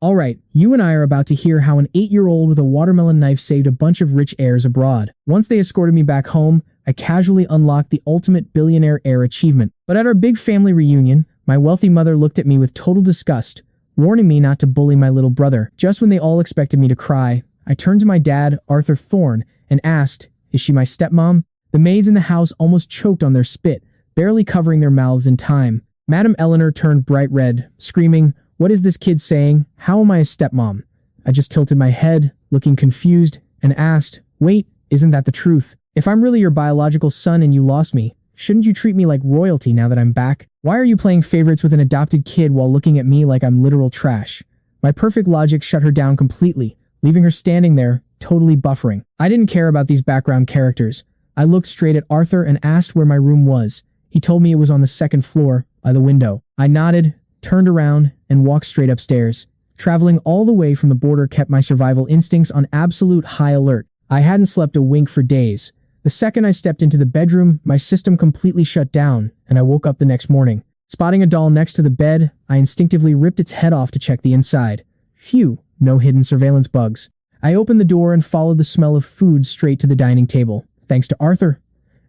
Alright, you and I are about to hear how an 8-year-old with a watermelon knife saved a bunch of rich heirs abroad. Once they escorted me back home, I casually unlocked the ultimate billionaire heir achievement. But at our big family reunion, my wealthy mother looked at me with total disgust, warning me not to bully my little brother. Just when they all expected me to cry, I turned to my dad, Arthur Thorne, and asked, "Is she my stepmom?" The maids in the house almost choked on their spit, barely covering their mouths in time. Madam Eleanor turned bright red, screaming, "What is this kid saying? How am I a stepmom?" I just tilted my head, looking confused, and asked, "Wait, isn't that the truth? If I'm really your biological son and you lost me, shouldn't you treat me like royalty now that I'm back? Why are you playing favorites with an adopted kid while looking at me like I'm literal trash?" My perfect logic shut her down completely, leaving her standing there, totally buffering. I didn't care about these background characters. I looked straight at Arthur and asked where my room was. He told me it was on the second floor, by the window. I nodded, turned around, and walked straight upstairs. Traveling all the way from the border kept my survival instincts on absolute high alert. I hadn't slept a wink for days. The second I stepped into the bedroom, my system completely shut down, and I woke up the next morning. Spotting a doll next to the bed, I instinctively ripped its head off to check the inside. Phew, no hidden surveillance bugs. I opened the door and followed the smell of food straight to the dining table. Thanks to Arthur.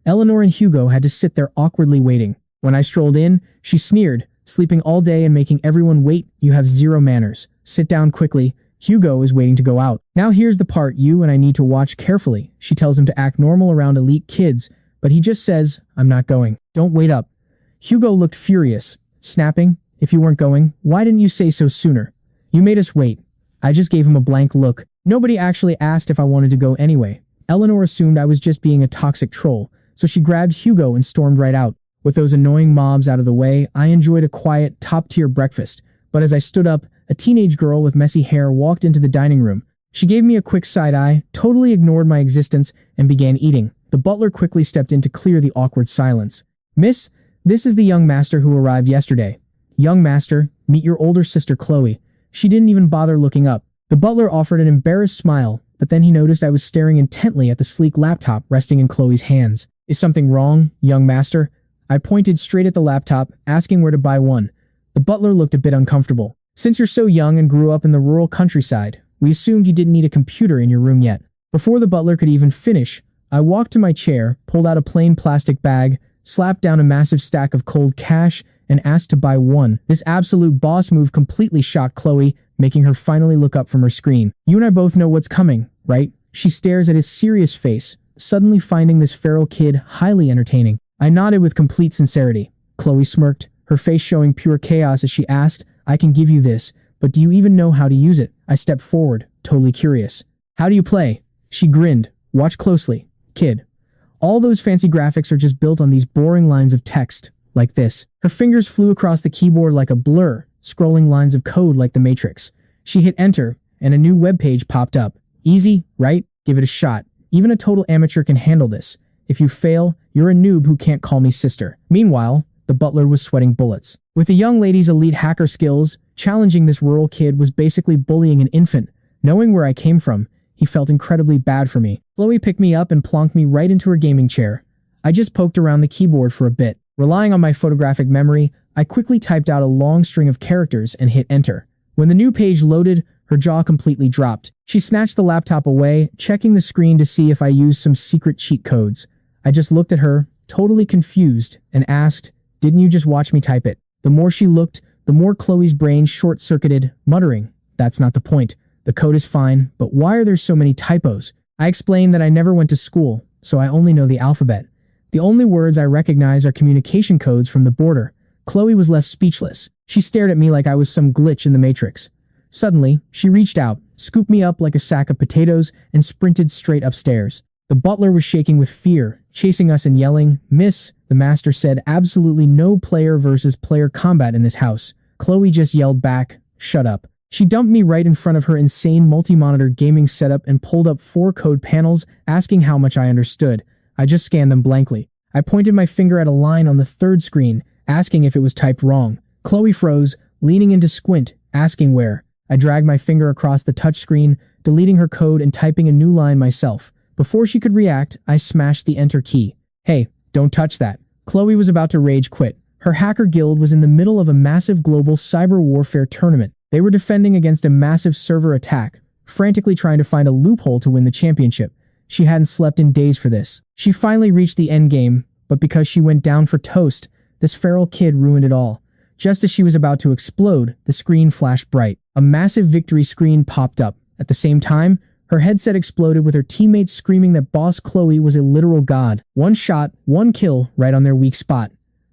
Eleanor and Hugo had to sit there awkwardly waiting. When I strolled in, she sneered, "Sleeping all day and making everyone wait, you have zero manners. Sit down quickly. Hugo is waiting to go out." "Now here's the part you and I need to watch carefully." She tells him to act normal around elite kids, but he just says, "I'm not going. Don't wait up." Hugo looked furious, snapping, "If you weren't going, why didn't you say so sooner? You made us wait." I just gave him a blank look. Nobody actually asked if I wanted to go anyway. Eleanor assumed I was just being a toxic troll, so she grabbed Hugo and stormed right out. With those annoying mobs out of the way, I enjoyed a quiet, top-tier breakfast. But as I stood up, a teenage girl with messy hair walked into the dining room. She gave me a quick side-eye, totally ignored my existence, and began eating. The butler quickly stepped in to clear the awkward silence. "Miss, this is the young master who arrived yesterday. Young master, meet your older sister Chloe." She didn't even bother looking up. The butler offered an embarrassed smile, but then he noticed I was staring intently at the sleek laptop resting in Chloe's hands. "Is something wrong, young master?" I pointed straight at the laptop, asking where to buy one. The butler looked a bit uncomfortable. "Since you're so young and grew up in the rural countryside, we assumed you didn't need a computer in your room yet." Before the butler could even finish, I walked to my chair, pulled out a plain plastic bag, slapped down a massive stack of cold cash, and asked to buy one. This absolute boss move completely shocked Chloe, making her finally look up from her screen. "You and I both know what's coming, right?" She stares at his serious face, suddenly finding this feral kid highly entertaining. I nodded with complete sincerity. Chloe smirked, her face showing pure chaos as she asked, "I can give you this, but do you even know how to use it?" I stepped forward, totally curious. "How do you play?" She grinned. "Watch closely, kid. All those fancy graphics are just built on these boring lines of text, like this." Her fingers flew across the keyboard like a blur, scrolling lines of code like the Matrix. She hit enter, and a new web page popped up. "Easy, right? Give it a shot. Even a total amateur can handle this. If you fail, you're a noob who can't call me sister." Meanwhile, the butler was sweating bullets. With the young lady's elite hacker skills, challenging this rural kid was basically bullying an infant. Knowing where I came from, he felt incredibly bad for me. Chloe picked me up and plonked me right into her gaming chair. I just poked around the keyboard for a bit. Relying on my photographic memory, I quickly typed out a long string of characters and hit enter. When the new page loaded, her jaw completely dropped. She snatched the laptop away, checking the screen to see if I used some secret cheat codes. I just looked at her, totally confused, and asked, "Didn't you just watch me type it?" The more she looked, the more Chloe's brain short-circuited, muttering, "That's not the point. The code is fine, but why are there so many typos?" I explained that I never went to school, so I only know the alphabet. The only words I recognize are communication codes from the border. Chloe was left speechless. She stared at me like I was some glitch in the Matrix. Suddenly, she reached out, scooped me up like a sack of potatoes, and sprinted straight upstairs. The butler was shaking with fear, chasing us and yelling, "Miss," the master said, "absolutely no player versus player combat in this house." Chloe just yelled back, "Shut up." She dumped me right in front of her insane multi-monitor gaming setup and pulled up 4 code panels, asking how much I understood. I just scanned them blankly. I pointed my finger at a line on the 3rd screen, asking if it was typed wrong. Chloe froze, leaning in to squint, asking where. I dragged my finger across the touchscreen, deleting her code and typing a new line myself. Before she could react, I smashed the enter key. "Hey, don't touch that." Chloe was about to rage quit. Her hacker guild was in the middle of a massive global cyber warfare tournament. They were defending against a massive server attack, frantically trying to find a loophole to win the championship. She hadn't slept in days for this. She finally reached the endgame, but because she went down for toast, this feral kid ruined it all. Just as she was about to explode, the screen flashed bright. A massive victory screen popped up. At the same time, her headset exploded with her teammates screaming that Boss Chloe was a literal god. One shot, one kill, right on their weak spot.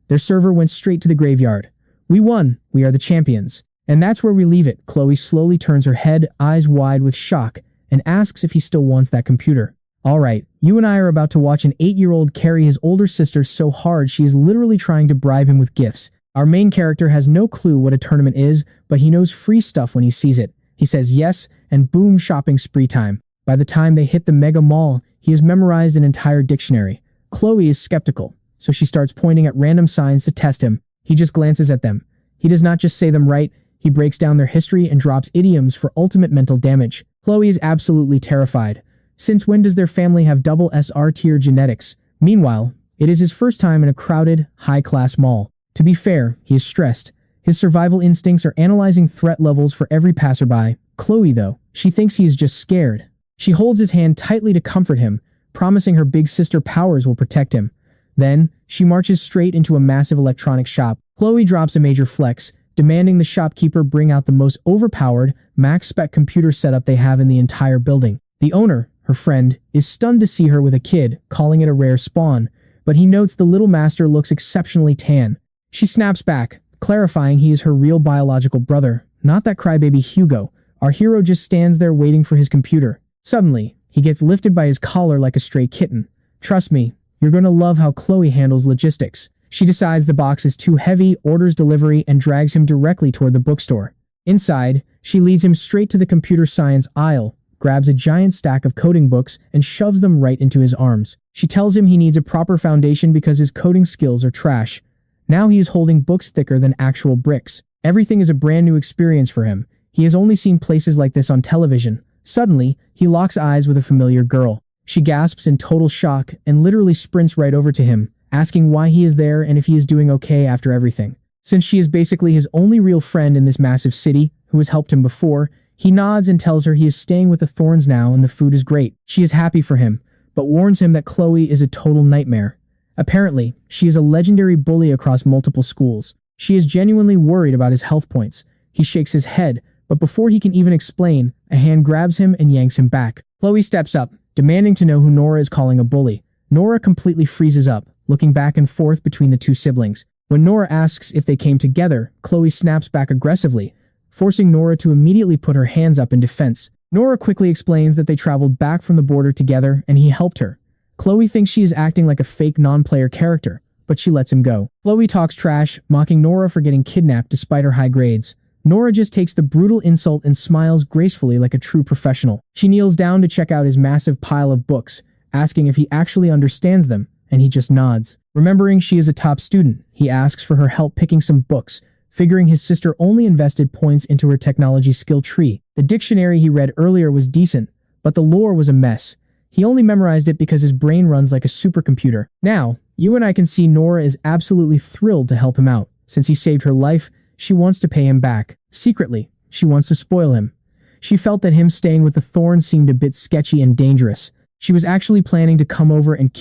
Their server went straight to the graveyard. We won. We are the champions. And that's where we leave it. Chloe slowly turns her head, eyes wide with shock, and asks if he still wants that computer. Alright, you and I are about to watch an 8-year-old carry his older sister so hard she is literally trying to bribe him with gifts. Our main character has no clue what a tournament is, but he knows free stuff when he sees it. He says yes, and boom, shopping spree time. By the time they hit the mega mall, he has memorized an entire dictionary. Chloe is skeptical, so she starts pointing at random signs to test him. He just glances at them. He does not just say them right, he breaks down their history and drops idioms for ultimate mental damage. Chloe is absolutely terrified. Since when does their family have double SR tier genetics? Meanwhile, it is his first time in a crowded, high-class mall. To be fair, he is stressed. His survival instincts are analyzing threat levels for every passerby. Chloe, though, she thinks he is just scared. She holds his hand tightly to comfort him, promising her big sister powers will protect him. Then, she marches straight into a massive electronics shop. Chloe drops a major flex, demanding the shopkeeper bring out the most overpowered, max-spec computer setup they have in the entire building. The owner, her friend, is stunned to see her with a kid, calling it a rare spawn, but he notes the little master looks exceptionally tan. She snaps back, clarifying he is her real biological brother, not that crybaby Hugo. Our hero just stands there waiting for his computer. Suddenly, he gets lifted by his collar like a stray kitten. Trust me, you're gonna love how Chloe handles logistics. She decides the box is too heavy, orders delivery, and drags him directly toward the bookstore. Inside, she leads him straight to the computer science aisle, grabs a giant stack of coding books, and shoves them right into his arms. She tells him he needs a proper foundation because his coding skills are trash. Now he is holding books thicker than actual bricks. Everything is a brand new experience for him. He has only seen places like this on television. Suddenly, he locks eyes with a familiar girl. She gasps in total shock and literally sprints right over to him, asking why he is there and if he is doing okay after everything. Since she is basically his only real friend in this massive city, who has helped him before, he nods and tells her he is staying with the Thorns now and the food is great. She is happy for him, but warns him that Chloe is a total nightmare. Apparently, she is a legendary bully across multiple schools. She is genuinely worried about his health points. He shakes his head, but before he can even explain, a hand grabs him and yanks him back. Chloe steps up, demanding to know who Nora is calling a bully. Nora completely freezes up, looking back and forth between the two siblings. When Nora asks if they came together, Chloe snaps back aggressively, forcing Nora to immediately put her hands up in defense. Nora quickly explains that they traveled back from the border together and he helped her. Chloe thinks she is acting like a fake non-player character, but she lets him go. Chloe talks trash, mocking Nora for getting kidnapped despite her high grades. Nora just takes the brutal insult and smiles gracefully like a true professional. She kneels down to check out his massive pile of books, asking if he actually understands them, and he just nods. Remembering she is a top student, he asks for her help picking some books, figuring his sister only invested points into her technology skill tree. The dictionary he read earlier was decent, but the lore was a mess. He only memorized it because his brain runs like a supercomputer. Now, you and I can see Nora is absolutely thrilled to help him out. Since he saved her life, she wants to pay him back. Secretly, she wants to spoil him. She felt that him staying with the Thorns seemed a bit sketchy and dangerous. She was actually planning to come over and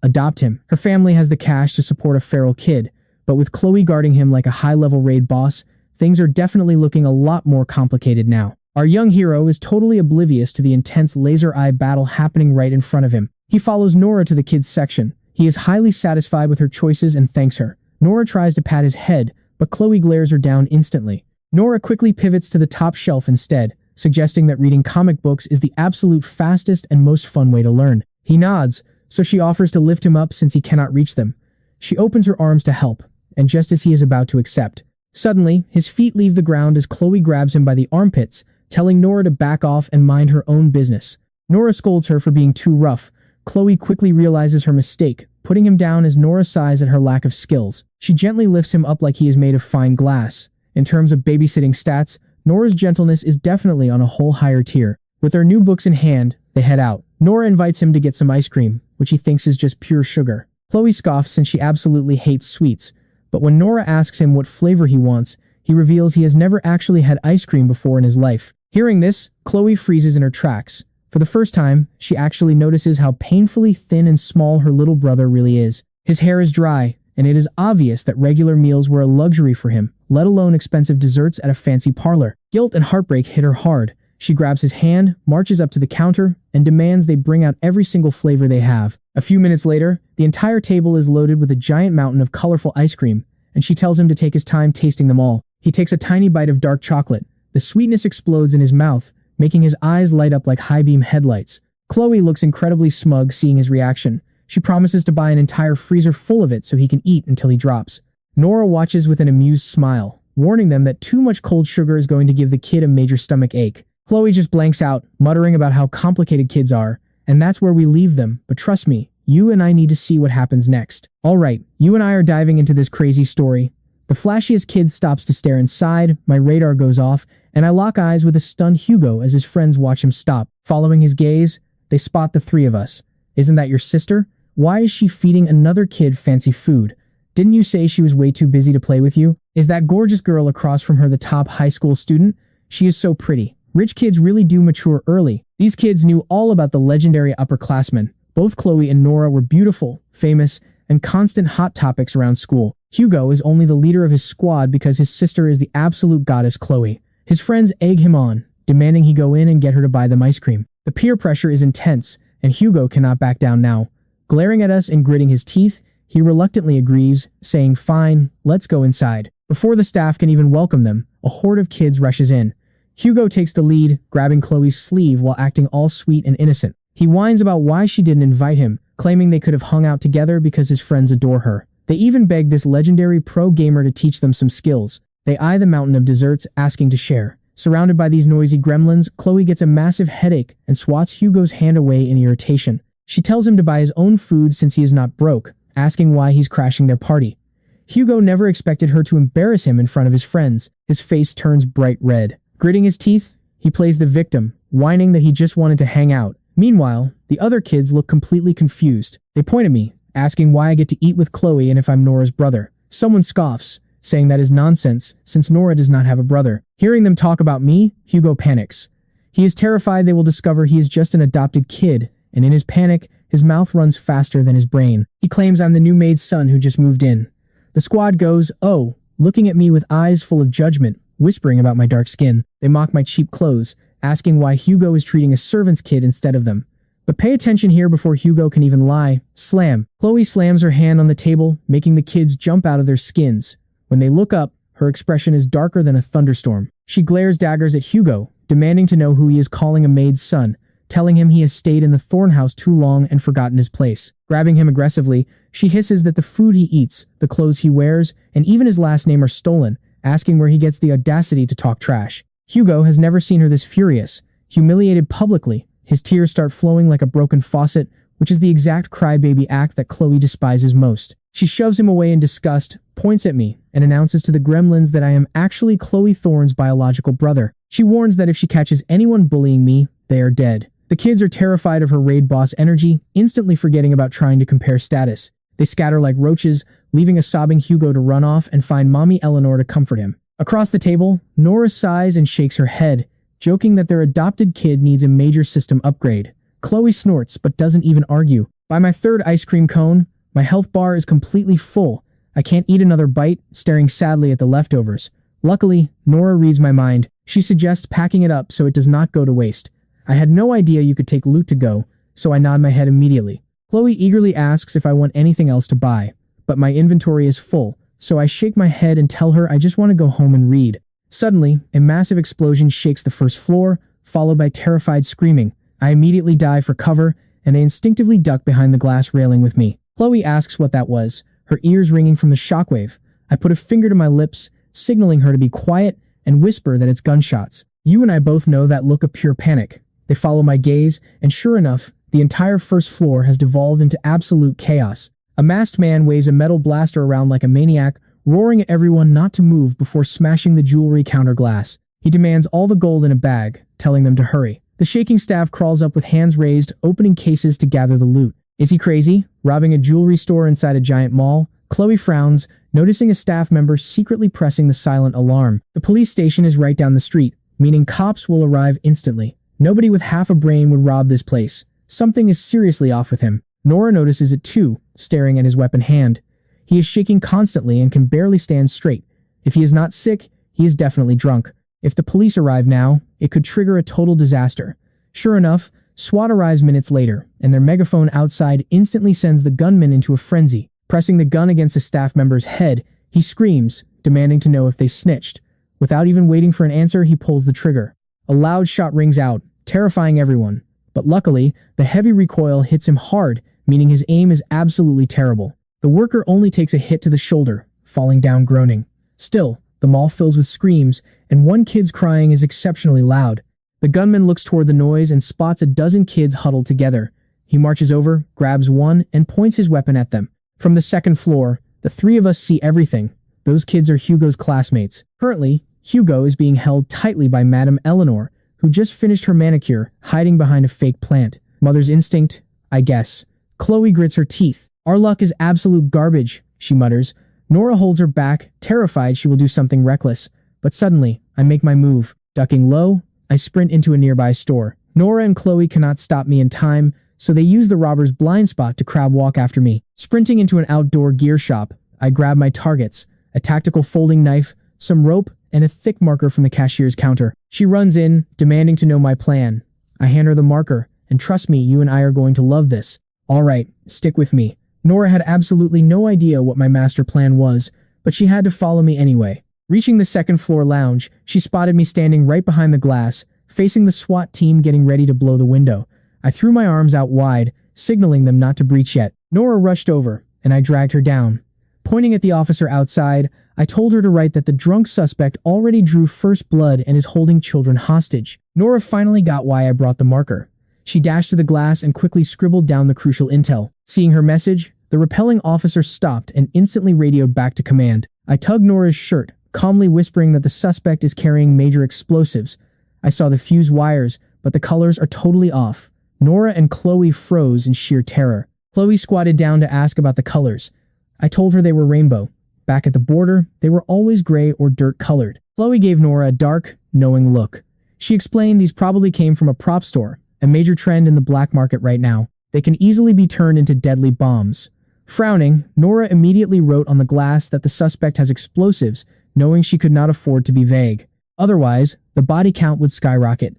adopt him. Her family has the cash to support a feral kid, but with Chloe guarding him like a high-level raid boss, things are definitely looking a lot more complicated now. Our young hero is totally oblivious to the intense laser eye battle happening right in front of him. He follows Nora to the kids section. He is highly satisfied with her choices and thanks her. Nora tries to pat his head, but Chloe glares her down instantly. Nora quickly pivots to the top shelf instead, suggesting that reading comic books is the absolute fastest and most fun way to learn. He nods, so she offers to lift him up since he cannot reach them. She opens her arms to help, and just as he is about to accept, suddenly, his feet leave the ground as Chloe grabs him by the armpits, telling Nora to back off and mind her own business. Nora scolds her for being too rough. Chloe quickly realizes her mistake, putting him down as Nora sighs at her lack of skills. She gently lifts him up like he is made of fine glass. In terms of babysitting stats, Nora's gentleness is definitely on a whole higher tier. With their new books in hand, they head out. Nora invites him to get some ice cream, which he thinks is just pure sugar. Chloe scoffs since she absolutely hates sweets, but when Nora asks him what flavor he wants, he reveals he has never actually had ice cream before in his life. Hearing this, Chloe freezes in her tracks. For the first time, she actually notices how painfully thin and small her little brother really is. His hair is dry, and it is obvious that regular meals were a luxury for him, let alone expensive desserts at a fancy parlor. Guilt and heartbreak hit her hard. She grabs his hand, marches up to the counter, and demands they bring out every single flavor they have. A few minutes later, the entire table is loaded with a giant mountain of colorful ice cream, and she tells him to take his time tasting them all. He takes a tiny bite of dark chocolate. The sweetness explodes in his mouth, making his eyes light up like high-beam headlights. Chloe looks incredibly smug seeing his reaction. She promises to buy an entire freezer full of it so he can eat until he drops. Nora watches with an amused smile, warning them that too much cold sugar is going to give the kid a major stomach ache. Chloe just blanks out, muttering about how complicated kids are, and that's where we leave them, but trust me, you and I need to see what happens next. Alright, you and I are diving into this crazy story. The flashiest kid stops to stare inside, my radar goes off, and I lock eyes with a stunned Hugo as his friends watch him stop. Following his gaze, they spot the three of us. Isn't that your sister? Why is she feeding another kid fancy food? Didn't you say she was way too busy to play with you? Is that gorgeous girl across from her the top high school student? She is so pretty. Rich kids really do mature early. These kids knew all about the legendary upperclassmen. Both Chloe and Nora were beautiful, famous, and constant hot topics around school. Hugo is only the leader of his squad because his sister is the absolute goddess Chloe. His friends egg him on, demanding he go in and get her to buy them ice cream. The peer pressure is intense, and Hugo cannot back down now. Glaring at us and gritting his teeth, he reluctantly agrees, saying, "Fine, let's go inside." Before the staff can even welcome them, a horde of kids rushes in. Hugo takes the lead, grabbing Chloe's sleeve while acting all sweet and innocent. He whines about why she didn't invite him, claiming they could have hung out together because his friends adore her. They even beg this legendary pro gamer to teach them some skills. They eye the mountain of desserts, asking to share. Surrounded by these noisy gremlins, Chloe gets a massive headache and swats Hugo's hand away in irritation. She tells him to buy his own food since he is not broke, asking why he's crashing their party. Hugo never expected her to embarrass him in front of his friends. His face turns bright red. Gritting his teeth, he plays the victim, whining that he just wanted to hang out. Meanwhile, the other kids look completely confused. They point at me, asking why I get to eat with Chloe and if I'm Nora's brother. Someone scoffs, saying that is nonsense since Nora does not have a brother. Hearing them talk about me, Hugo panics. He is terrified they will discover he is just an adopted kid, and in his panic, his mouth runs faster than his brain. He claims I'm the new maid's son who just moved in. The squad goes, "Oh," looking at me with eyes full of judgment, whispering about my dark skin. They mock my cheap clothes, asking why Hugo is treating a servant's kid instead of them. But pay attention here before Hugo can even lie. Slam. Chloe slams her hand on the table, making the kids jump out of their skins. When they look up, her expression is darker than a thunderstorm. She glares daggers at Hugo, demanding to know who he is calling a maid's son, telling him he has stayed in the Thorn House too long and forgotten his place. Grabbing him aggressively, she hisses that the food he eats, the clothes he wears, and even his last name are stolen, asking where he gets the audacity to talk trash. Hugo has never seen her this furious, humiliated publicly. His tears start flowing like a broken faucet, which is the exact crybaby act that Chloe despises most. She shoves him away in disgust, points at me, and announces to the gremlins that I am actually Chloe Thorne's biological brother. She warns that if she catches anyone bullying me, they are dead. The kids are terrified of her raid boss energy, instantly forgetting about trying to compare status. They scatter like roaches, leaving a sobbing Hugo to run off and find Mommy Eleanor to comfort him. Across the table, Nora sighs and shakes her head, joking that their adopted kid needs a major system upgrade. Chloe snorts but doesn't even argue. By my third ice cream cone, my health bar is completely full. I can't eat another bite, staring sadly at the leftovers. Luckily, Nora reads my mind. She suggests packing it up so it does not go to waste. I had no idea you could take loot to go, so I nod my head immediately. Chloe eagerly asks if I want anything else to buy, but my inventory is full, so I shake my head and tell her I just want to go home and read. Suddenly, a massive explosion shakes the first floor, followed by terrified screaming. I immediately dive for cover, and they instinctively duck behind the glass railing with me. Chloe asks what that was, her ears ringing from the shockwave. I put a finger to my lips, signaling her to be quiet, and whisper that it's gunshots. You and I both know that look of pure panic. They follow my gaze, and sure enough, the entire first floor has devolved into absolute chaos. A masked man waves a metal blaster around like a maniac, roaring at everyone not to move before smashing the jewelry counter glass. He demands all the gold in a bag, telling them to hurry. The shaking staff crawls up with hands raised, opening cases to gather the loot. Is he crazy? Robbing a jewelry store inside a giant mall? Chloe frowns, noticing a staff member secretly pressing the silent alarm. The police station is right down the street, meaning cops will arrive instantly. Nobody with half a brain would rob this place. Something is seriously off with him. Nora notices it too, staring at his weapon hand. He is shaking constantly and can barely stand straight. If he is not sick, he is definitely drunk. If the police arrive now, it could trigger a total disaster. Sure enough, SWAT arrives minutes later, and their megaphone outside instantly sends the gunman into a frenzy. Pressing the gun against the staff member's head, he screams, demanding to know if they snitched. Without even waiting for an answer, he pulls the trigger. A loud shot rings out, terrifying everyone. But luckily, the heavy recoil hits him hard, meaning his aim is absolutely terrible. The worker only takes a hit to the shoulder, falling down groaning. Still, the mall fills with screams, and one kid's crying is exceptionally loud. The gunman looks toward the noise and spots a dozen kids huddled together. He marches over, grabs one, and points his weapon at them. From the second floor, the three of us see everything. Those kids are Hugo's classmates. Currently, Hugo is being held tightly by Madame Eleanor, who just finished her manicure, hiding behind a fake plant. Mother's instinct, I guess. Chloe grits her teeth. Our luck is absolute garbage, she mutters. Nora holds her back, terrified she will do something reckless. But suddenly, I make my move. Ducking low, I sprint into a nearby store. Nora and Chloe cannot stop me in time, so they use the robber's blind spot to crab walk after me. Sprinting into an outdoor gear shop, I grab my targets, a tactical folding knife, some rope, and a thick marker from the cashier's counter. She runs in, demanding to know my plan. I hand her the marker, and trust me, you and I are going to love this. All right, stick with me. Nora had absolutely no idea what my master plan was, but she had to follow me anyway. Reaching the second floor lounge, she spotted me standing right behind the glass, facing the SWAT team getting ready to blow the window. I threw my arms out wide, signaling them not to breach yet. Nora rushed over, and I dragged her down. Pointing at the officer outside, I told her to write that the drunk suspect already drew first blood and is holding children hostage. Nora finally got why I brought the marker. She dashed to the glass and quickly scribbled down the crucial intel. Seeing her message, the repelling officer stopped and instantly radioed back to command. I tugged Nora's shirt, calmly whispering that the suspect is carrying major explosives. I saw the fuse wires, but the colors are totally off. Nora and Chloe froze in sheer terror. Chloe squatted down to ask about the colors. I told her they were rainbow. Back at the border, they were always gray or dirt-colored. Chloe gave Nora a dark, knowing look. She explained these probably came from a prop store, a major trend in the black market right now. They can easily be turned into deadly bombs. Frowning, Nora immediately wrote on the glass that the suspect has explosives, knowing she could not afford to be vague. Otherwise, the body count would skyrocket.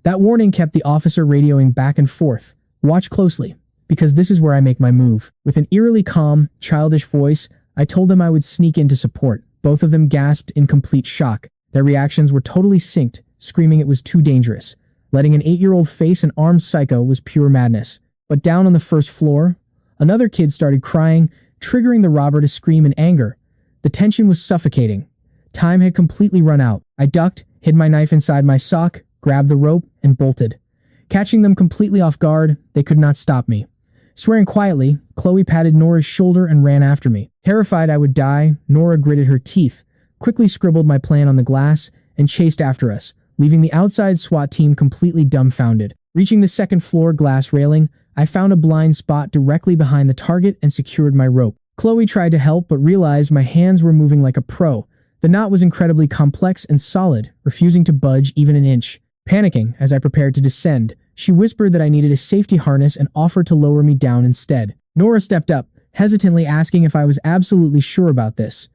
That warning kept the officer radioing back and forth. Watch closely, because this is where I make my move. With an eerily calm, childish voice, I told them I would sneak in to support. Both of them gasped in complete shock. Their reactions were totally synced, screaming it was too dangerous. Letting an 8-year-old face an armed psycho was pure madness. But down on the first floor, another kid started crying, triggering the robber to scream in anger. The tension was suffocating. Time had completely run out. I ducked, hid my knife inside my sock, grabbed the rope, and bolted. Catching them completely off guard, they could not stop me. Swearing quietly, Chloe patted Nora's shoulder and ran after me. Terrified I would die, Nora gritted her teeth, quickly scribbled my plan on the glass, and chased after us, leaving the outside SWAT team completely dumbfounded. Reaching the second floor glass railing, I found a blind spot directly behind the target and secured my rope. Chloe tried to help but realized my hands were moving like a pro. The knot was incredibly complex and solid, refusing to budge even an inch. Panicking as I prepared to descend, she whispered that I needed a safety harness and offered to lower me down instead. Nora stepped up, hesitantly asking if I was absolutely sure about this.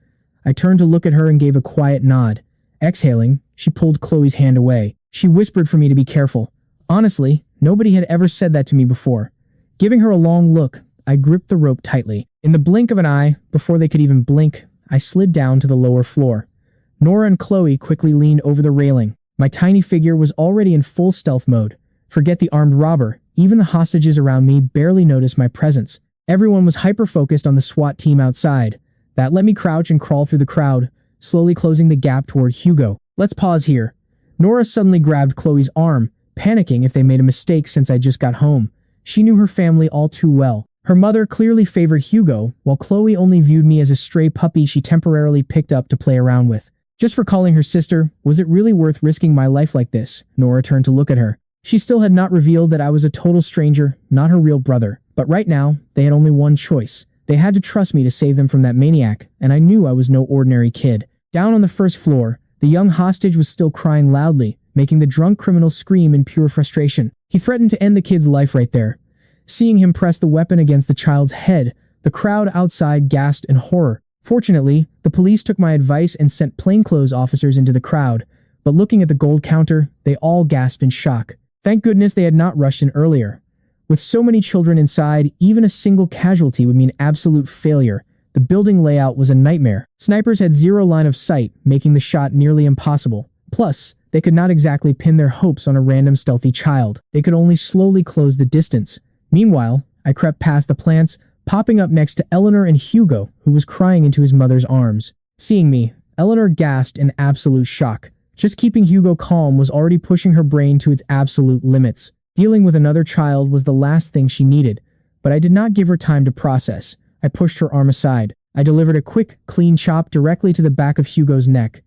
I turned to look at her and gave a quiet nod. Exhaling, she pulled Chloe's hand away. She whispered for me to be careful. Honestly, nobody had ever said that to me before. Giving her a long look, I gripped the rope tightly. In the blink of an eye, before they could even blink, I slid down to the lower floor. Nora and Chloe quickly leaned over the railing. My tiny figure was already in full stealth mode. Forget the armed robber, even the hostages around me barely noticed my presence. Everyone was hyper-focused on the SWAT team outside. That let me crouch and crawl through the crowd, slowly closing the gap toward Hugo. Let's pause here. Nora suddenly grabbed Chloe's arm, panicking if they made a mistake since I just got home. She knew her family all too well. Her mother clearly favored Hugo, while Chloe only viewed me as a stray puppy she temporarily picked up to play around with. Just for calling her sister, was it really worth risking my life like this? Nora turned to look at her. She still had not revealed that I was a total stranger, not her real brother. But right now, they had only one choice. They They had to trust me to save them from that maniac, and I knew I was no ordinary kid. Down on the first floor, the young hostage was still crying loudly, making the drunk criminal scream in pure frustration. He threatened to end the kid's life right there. Seeing him press the weapon against the child's head, the crowd outside gasped in horror. Fortunately, the police took my advice and sent plainclothes officers into the crowd, but looking at the gold counter, they all gasped in shock. Thank goodness they had not rushed in earlier. With so many children inside, even a single casualty would mean absolute failure. The building layout was a nightmare. Snipers had zero line of sight, making the shot nearly impossible. Plus, they could not exactly pin their hopes on a random stealthy child. They could only slowly close the distance. Meanwhile, I crept past the plants, popping up next to Eleanor and Hugo, who was crying into his mother's arms. Seeing me, Eleanor gasped in absolute shock. Just keeping Hugo calm was already pushing her brain to its absolute limits. Dealing with another child was the last thing she needed, but I did not give her time to process. I pushed her arm aside. I delivered a quick, clean chop directly to the back of Hugo's neck.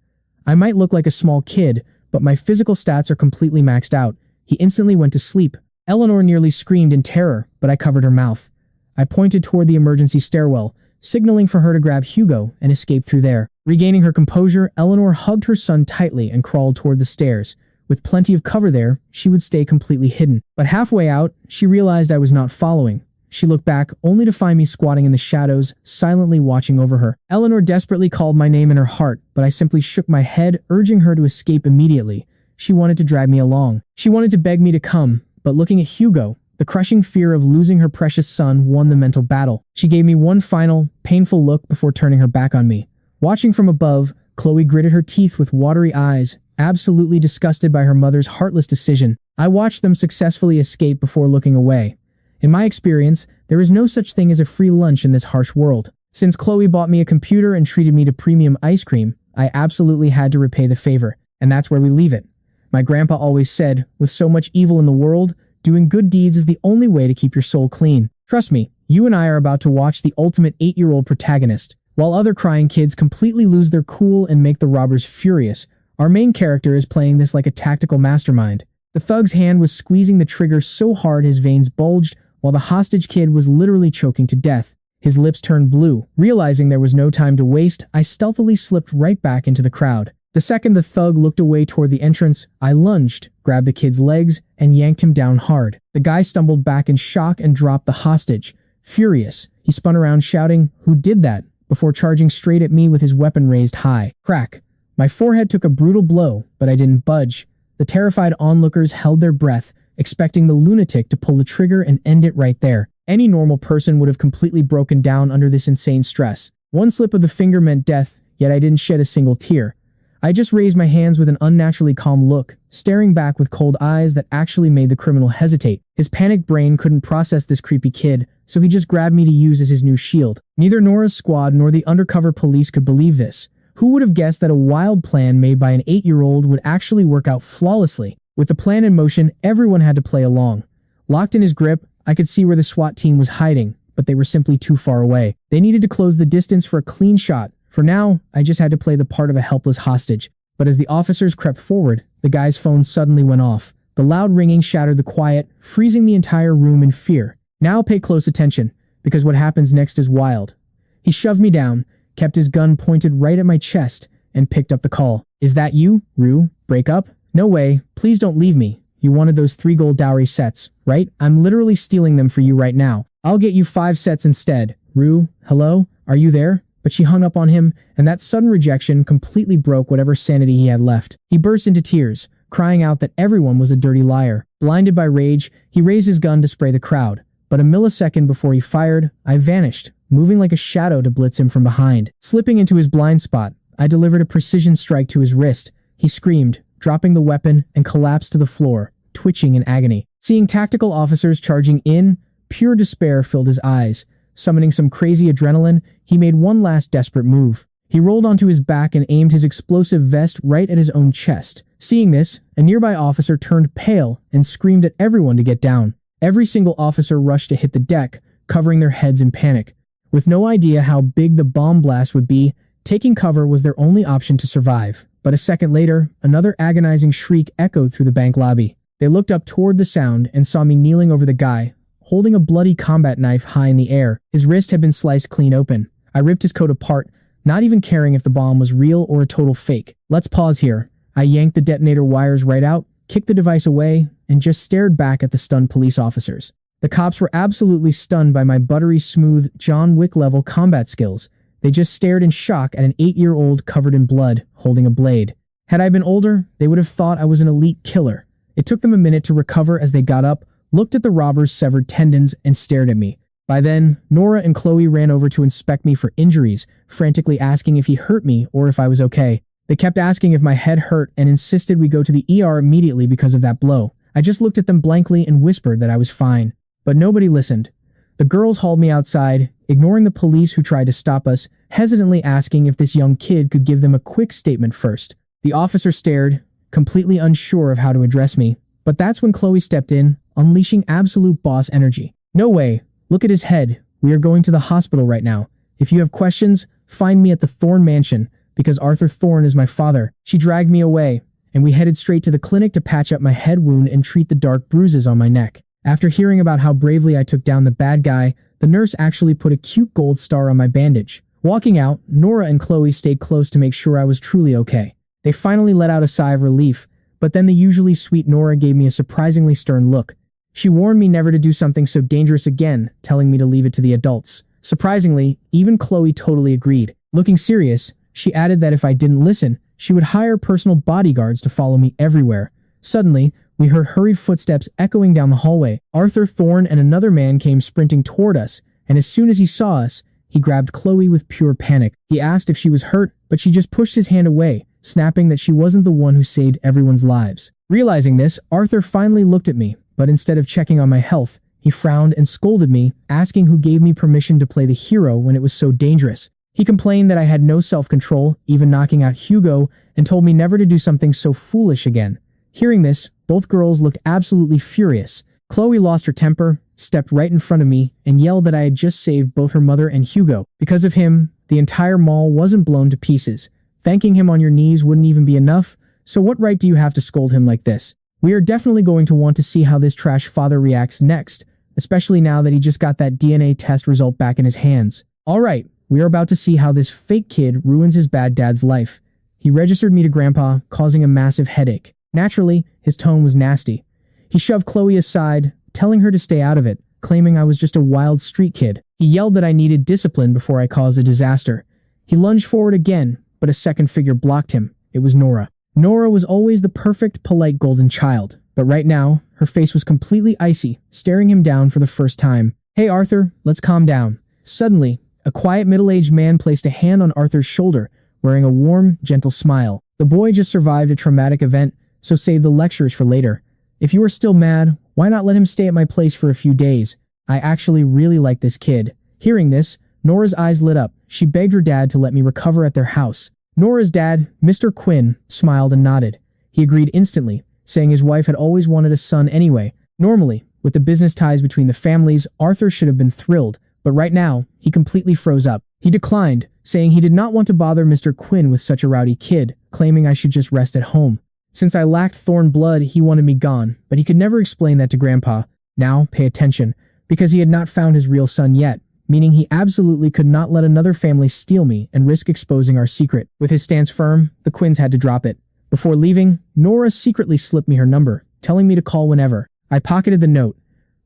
I might look like a small kid, but my physical stats are completely maxed out. He instantly went to sleep. Eleanor nearly screamed in terror, but I covered her mouth. I pointed toward the emergency stairwell, signaling for her to grab Hugo and escape through there. Regaining her composure, Eleanor hugged her son tightly and crawled toward the stairs. With plenty of cover there, she would stay completely hidden. But halfway out, she realized I was not following. She looked back, only to find me squatting in the shadows, silently watching over her. Eleanor desperately called my name in her heart, but I simply shook my head, urging her to escape immediately. She wanted to drag me along. She wanted to beg me to come, but looking at Hugo, the crushing fear of losing her precious son won the mental battle. She gave me one final, painful look before turning her back on me. Watching from above, Chloe gritted her teeth with watery eyes, absolutely disgusted by her mother's heartless decision. I watched them successfully escape before looking away. In my experience, there is no such thing as a free lunch in this harsh world. Since Chloe bought me a computer and treated me to premium ice cream, I absolutely had to repay the favor, and that's where we leave it. My grandpa always said, with so much evil in the world, doing good deeds is the only way to keep your soul clean. Trust me, you and I are about to watch the ultimate 8-year-old protagonist. While other crying kids completely lose their cool and make the robbers furious, our main character is playing this like a tactical mastermind. The thug's hand was squeezing the trigger so hard his veins bulged, while the hostage kid was literally choking to death. His lips turned blue. Realizing there was no time to waste, I stealthily slipped right back into the crowd. The second the thug looked away toward the entrance, I lunged, grabbed the kid's legs, and yanked him down hard. The guy stumbled back in shock and dropped the hostage. Furious, he spun around shouting, "Who did that?" before charging straight at me with his weapon raised high. Crack. My forehead took a brutal blow, but I didn't budge. The terrified onlookers held their breath, expecting the lunatic to pull the trigger and end it right there. Any normal person would have completely broken down under this insane stress. One slip of the finger meant death, yet I didn't shed a single tear. I just raised my hands with an unnaturally calm look, staring back with cold eyes that actually made the criminal hesitate. His panicked brain couldn't process this creepy kid, so he just grabbed me to use as his new shield. Neither Nora's squad nor the undercover police could believe this. Who would have guessed that a wild plan made by an 8-year-old would actually work out flawlessly? With the plan in motion, everyone had to play along. Locked in his grip, I could see where the SWAT team was hiding, but they were simply too far away. They needed to close the distance for a clean shot. For now, I just had to play the part of a helpless hostage. But as the officers crept forward, the guy's phone suddenly went off. The loud ringing shattered the quiet, freezing the entire room in fear. Now pay close attention, because what happens next is wild. He shoved me down, kept his gun pointed right at my chest, and picked up the call. "Is that you, Rue? Break up? No way. Please don't leave me. You wanted those 3 gold dowry sets, right? I'm literally stealing them for you right now. I'll get you 5 sets instead. Rue, hello? Are you there?" But she hung up on him, and that sudden rejection completely broke whatever sanity he had left. He burst into tears, crying out that everyone was a dirty liar. Blinded by rage, he raised his gun to spray the crowd. But a millisecond before he fired, I vanished, moving like a shadow to blitz him from behind. Slipping into his blind spot, I delivered a precision strike to his wrist. He screamed, dropping the weapon, and collapsed to the floor, twitching in agony. Seeing tactical officers charging in, pure despair filled his eyes. Summoning some crazy adrenaline, he made one last desperate move. He rolled onto his back and aimed his explosive vest right at his own chest. Seeing this, a nearby officer turned pale and screamed at everyone to get down. Every single officer rushed to hit the deck, covering their heads in panic. With no idea how big the bomb blast would be, taking cover was their only option to survive. But a second later, another agonizing shriek echoed through the bank lobby. They looked up toward the sound and saw me kneeling over the guy, holding a bloody combat knife high in the air. His wrist had been sliced clean open. I ripped his coat apart, not even caring if the bomb was real or a total fake. Let's pause here. I yanked the detonator wires right out, kicked the device away, and just stared back at the stunned police officers. The cops were absolutely stunned by my buttery smooth John Wick-level combat skills. They just stared in shock at an 8-year-old covered in blood, holding a blade. Had I been older, they would have thought I was an elite killer. It took them a minute to recover as they got up, looked at the robber's severed tendons, and stared at me. By then, Nora and Chloe ran over to inspect me for injuries, frantically asking if he hurt me or if I was okay. They kept asking if my head hurt and insisted we go to the ER immediately because of that blow. I just looked at them blankly and whispered that I was fine. But nobody listened. The girls hauled me outside, ignoring the police who tried to stop us, hesitantly asking if this young kid could give them a quick statement first. The officer stared, completely unsure of how to address me. But that's when Chloe stepped in, unleashing absolute boss energy. No way. Look at his head. We are going to the hospital right now. If you have questions, find me at the Thorne Mansion, because Arthur Thorne is my father. She dragged me away, and we headed straight to the clinic to patch up my head wound and treat the dark bruises on my neck. After hearing about how bravely I took down the bad guy, the nurse actually put a cute gold star on my bandage. Walking out, Nora and Chloe stayed close to make sure I was truly okay. They finally let out a sigh of relief, but then the usually sweet Nora gave me a surprisingly stern look. She warned me never to do something so dangerous again, telling me to leave it to the adults. Surprisingly, even Chloe totally agreed. Looking serious, she added that if I didn't listen, she would hire personal bodyguards to follow me everywhere. Suddenly, we heard hurried footsteps echoing down the hallway. Arthur Thorne and another man came sprinting toward us, and as soon as he saw us, he grabbed Chloe with pure panic. He asked if she was hurt, but she just pushed his hand away, snapping that she wasn't the one who saved everyone's lives. Realizing this, Arthur finally looked at me, but instead of checking on my health, he frowned and scolded me, asking who gave me permission to play the hero when it was so dangerous. He complained that I had no self-control, even knocking out Hugo, and told me never to do something so foolish again. Hearing this, both girls looked absolutely furious. Chloe lost her temper, stepped right in front of me, and yelled that I had just saved both her mother and Hugo. Because of him, the entire mall wasn't blown to pieces. Thanking him on your knees wouldn't even be enough, so what right do you have to scold him like this? We are definitely going to want to see how this trash father reacts next, especially now that he just got that DNA test result back in his hands. Alright, we are about to see how this fake kid ruins his bad dad's life. He registered me to Grandpa, causing a massive headache. Naturally, his tone was nasty. He shoved Chloe aside, telling her to stay out of it, claiming I was just a wild street kid. He yelled that I needed discipline before I caused a disaster. He lunged forward again, but a second figure blocked him. It was Nora. Nora was always the perfect, polite golden child, but right now, her face was completely icy, staring him down for the first time. Hey Arthur, let's calm down. Suddenly, a quiet middle-aged man placed a hand on Arthur's shoulder, wearing a warm, gentle smile. The boy just survived a traumatic event, so save the lectures for later. If you are still mad, why not let him stay at my place for a few days? I actually really like this kid. Hearing this, Nora's eyes lit up. She begged her dad to let me recover at their house. Nora's dad, Mr. Quinn, smiled and nodded. He agreed instantly, saying his wife had always wanted a son anyway. Normally, with the business ties between the families, Arthur should have been thrilled, but right now, he completely froze up. He declined, saying he did not want to bother Mr. Quinn with such a rowdy kid, claiming I should just rest at home. Since I lacked Thorne blood, he wanted me gone, but he could never explain that to Grandpa. Now, pay attention, because he had not found his real son yet, meaning he absolutely could not let another family steal me and risk exposing our secret. With his stance firm, the Quinns had to drop it. Before leaving, Nora secretly slipped me her number, telling me to call whenever. I pocketed the note.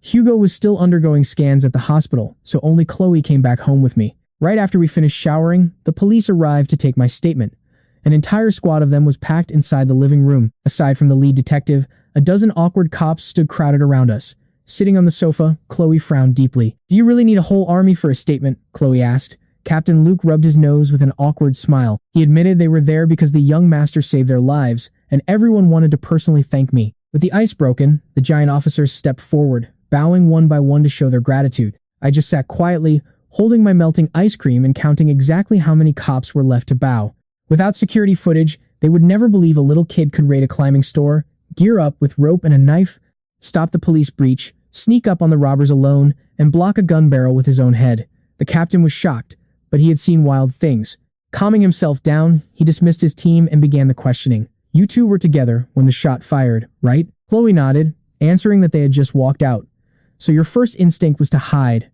Hugo was still undergoing scans at the hospital, so only Chloe came back home with me. Right after we finished showering, the police arrived to take my statement. An entire squad of them was packed inside the living room. Aside from the lead detective, a dozen awkward cops stood crowded around us. Sitting on the sofa, Chloe frowned deeply. Do you really need a whole army for a statement? Chloe asked. Captain Luke rubbed his nose with an awkward smile. He admitted they were there because the young master saved their lives, and everyone wanted to personally thank me. With the ice broken, the giant officers stepped forward, bowing one by one to show their gratitude. I just sat quietly, holding my melting ice cream and counting exactly how many cops were left to bow. Without security footage, they would never believe a little kid could raid a climbing store, gear up with rope and a knife, stop the police breach, sneak up on the robbers alone, and block a gun barrel with his own head. The captain was shocked, but he had seen wild things. Calming himself down, he dismissed his team and began the questioning. You two were together when the shot fired, right? Chloe nodded, answering that they had just walked out. So your first instinct was to hide?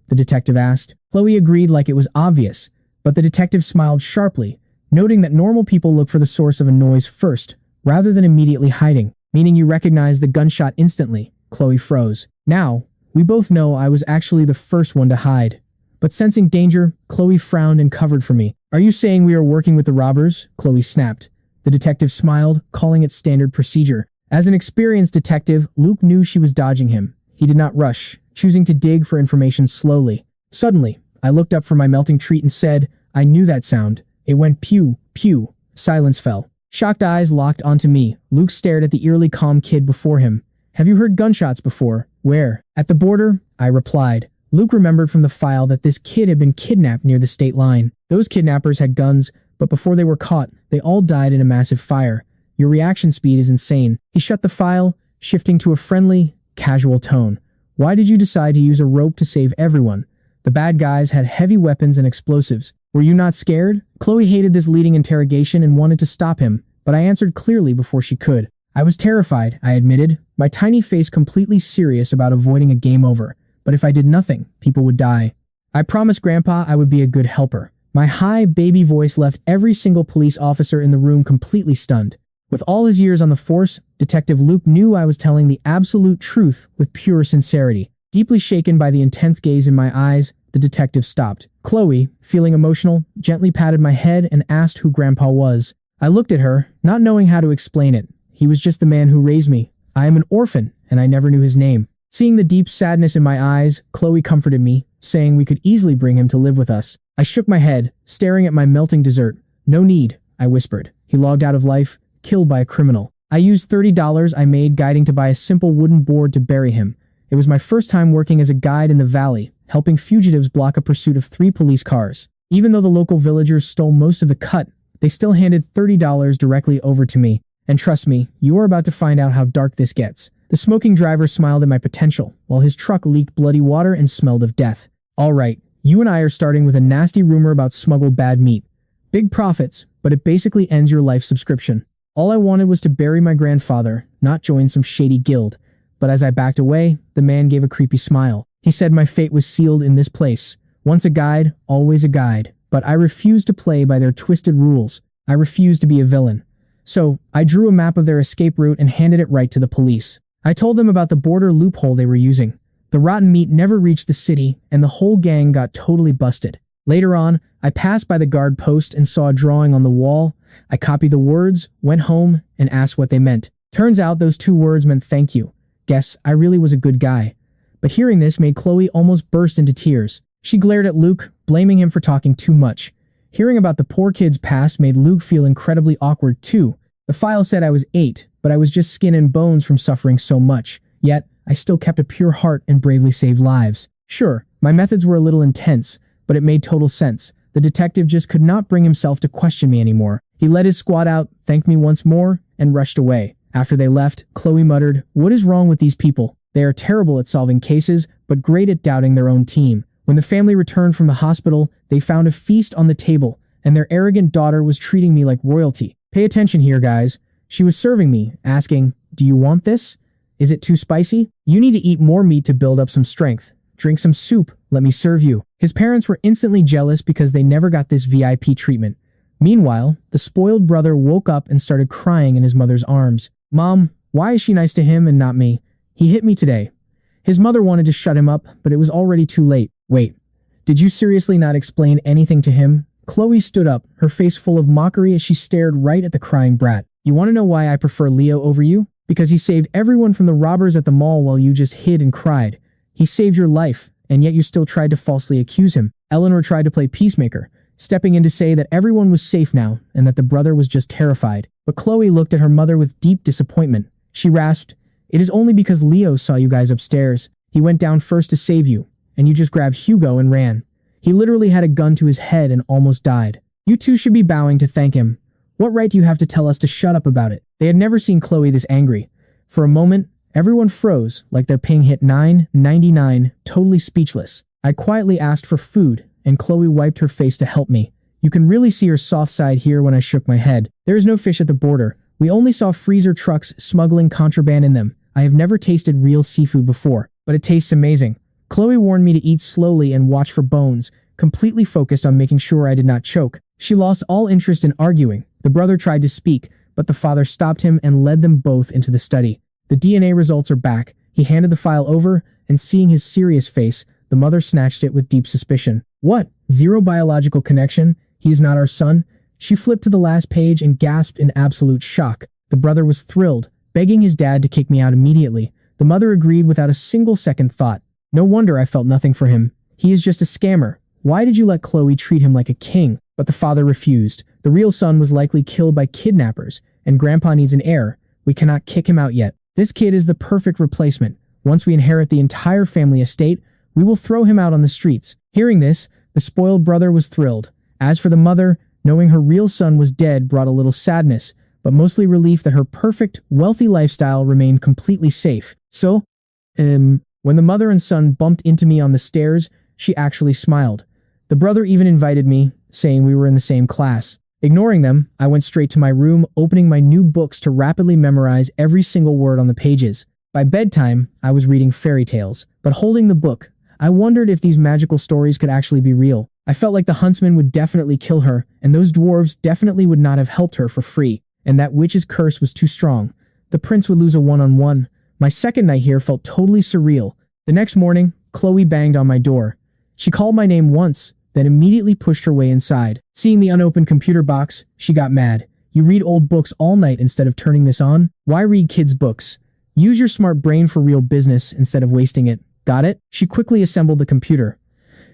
The detective asked. Chloe agreed like it was obvious, but the detective smiled sharply, noting that normal people look for the source of a noise first, rather than immediately hiding. Meaning you recognized the gunshot instantly. Chloe froze. Now, we both know I was actually the first one to hide. But sensing danger, Chloe frowned and covered for me. Are you saying we are working with the robbers? Chloe snapped. The detective smiled, calling it standard procedure. As an experienced detective, Luke knew she was dodging him. He did not rush, choosing to dig for information slowly. Suddenly, I looked up from my melting treat and said, I knew that sound. It went pew, pew. Silence fell. Shocked eyes locked onto me. Luke stared at the eerily calm kid before him. Have you heard gunshots before? Where? At the border, I replied. Luke remembered from the file that this kid had been kidnapped near the state line. Those kidnappers had guns, but before they were caught, they all died in a massive fire. Your reaction speed is insane. He shut the file, shifting to a friendly, casual tone. Why did you decide to use a rope to save everyone? The bad guys had heavy weapons and explosives. Were you not scared? Chloe hated this leading interrogation and wanted to stop him, but I answered clearly before she could. I was terrified, I admitted, my tiny face completely serious about avoiding a game over. But if I did nothing, people would die. I promised Grandpa I would be a good helper. My high, baby voice left every single police officer in the room completely stunned. With all his years on the force, Detective Luke knew I was telling the absolute truth with pure sincerity. Deeply shaken by the intense gaze in my eyes, the detective stopped. Chloe, feeling emotional, gently patted my head and asked who Grandpa was. I looked at her, not knowing how to explain it. He was just the man who raised me. I am an orphan, and I never knew his name. Seeing the deep sadness in my eyes, Chloe comforted me, saying we could easily bring him to live with us. I shook my head, staring at my melting dessert. No need, I whispered. He logged out of life, killed by a criminal. I used $30 I made guiding to buy a simple wooden board to bury him. It was my first time working as a guide in the valley, helping fugitives block a pursuit of 3 police cars. Even though the local villagers stole most of the cut, they still handed $30 directly over to me. And trust me, you are about to find out how dark this gets. The smoking driver smiled at my potential, while his truck leaked bloody water and smelled of death. All right, you and I are starting with a nasty rumor about smuggled bad meat. Big profits, but it basically ends your life subscription. All I wanted was to bury my grandfather, not join some shady guild. But as I backed away, the man gave a creepy smile. He said my fate was sealed in this place. Once a guide, always a guide. But I refused to play by their twisted rules. I refused to be a villain. So, I drew a map of their escape route and handed it right to the police. I told them about the border loophole they were using. The rotten meat never reached the city, and the whole gang got totally busted. Later on, I passed by the guard post and saw a drawing on the wall. I copied the words, went home, and asked what they meant. Turns out those 2 words meant thank you. Guess I really was a good guy. But hearing this made Chloe almost burst into tears. She glared at Luke, blaming him for talking too much. Hearing about the poor kid's past made Luke feel incredibly awkward too. The file said I was 8, but I was just skin and bones from suffering so much. Yet, I still kept a pure heart and bravely saved lives. Sure, my methods were a little intense, but it made total sense. The detective just could not bring himself to question me anymore. He led his squad out, thanked me once more, and rushed away. After they left, Chloe muttered, "What is wrong with these people? They are terrible at solving cases, but great at doubting their own team." When the family returned from the hospital, they found a feast on the table, and their arrogant daughter was treating me like royalty. Pay attention here, guys. She was serving me, asking, "Do you want this? Is it too spicy? You need to eat more meat to build up some strength. Drink some soup, let me serve you." His parents were instantly jealous because they never got this VIP treatment. Meanwhile, the spoiled brother woke up and started crying in his mother's arms. "Mom, why is she nice to him and not me? He hit me today." His mother wanted to shut him up, but it was already too late. "Wait, did you seriously not explain anything to him?" Chloe stood up, her face full of mockery as she stared right at the crying brat. "You want to know why I prefer Leo over you? Because he saved everyone from the robbers at the mall while you just hid and cried. He saved your life, and yet you still tried to falsely accuse him." Eleanor tried to play peacemaker, stepping in to say that everyone was safe now and that the brother was just terrified. But Chloe looked at her mother with deep disappointment. She rasped, "It is only because Leo saw you guys upstairs. He went down first to save you, and you just grabbed Hugo and ran. He literally had a gun to his head and almost died. You two should be bowing to thank him. What right do you have to tell us to shut up about it?" They had never seen Chloe this angry. For a moment, everyone froze, like their ping hit 999, totally speechless. I quietly asked for food, and Chloe wiped her face to help me. You can really see her soft side here when I shook my head. There is no fish at the border. We only saw freezer trucks smuggling contraband in them. I have never tasted real seafood before. but it tastes amazing. Chloe warned me to eat slowly and watch for bones, completely focused on making sure I did not choke. She lost all interest in arguing. The brother tried to speak, but the father stopped him and led them both into the study. The DNA results are back. He handed the file over, and seeing his serious face, the mother snatched it with deep suspicion. What? Zero biological connection? He is not our son? She flipped to the last page and gasped in absolute shock. The brother was thrilled, begging his dad to kick me out immediately. The mother agreed without a single second thought. No wonder I felt nothing for him. He is just a scammer. Why did you let Chloe treat him like a king? But the father refused. The real son was likely killed by kidnappers, and Grandpa needs an heir. We cannot kick him out yet. This kid is the perfect replacement. Once we inherit the entire family estate, we will throw him out on the streets. Hearing this, the spoiled brother was thrilled. As for the mother, knowing her real son was dead brought a little sadness, but mostly relief that her perfect, wealthy lifestyle remained completely safe. So, when the mother and son bumped into me on the stairs, she actually smiled. The brother even invited me, saying we were in the same class. Ignoring them, I went straight to my room, opening my new books to rapidly memorize every single word on the pages. By bedtime, I was reading fairy tales, but holding the book, I wondered if these magical stories could actually be real. I felt like the huntsman would definitely kill her, and those dwarves definitely would not have helped her for free, and that witch's curse was too strong. The prince would lose a one-on-one. My second night here felt totally surreal. The next morning, Chloe banged on my door. She called my name once, then immediately pushed her way inside. Seeing the unopened computer box, she got mad. You read old books all night instead of turning this on? Why read kids' books? Use your smart brain for real business instead of wasting it. Got it? She quickly assembled the computer.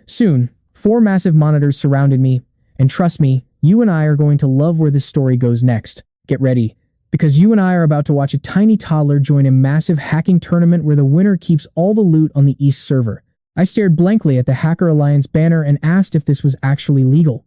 Soon, 4 massive monitors surrounded me, and trust me, you and I are going to love where this story goes next. Get ready, because you and I are about to watch a tiny toddler join a massive hacking tournament where the winner keeps all the loot on the East server. I stared blankly at the Hacker Alliance banner and asked if this was actually legal.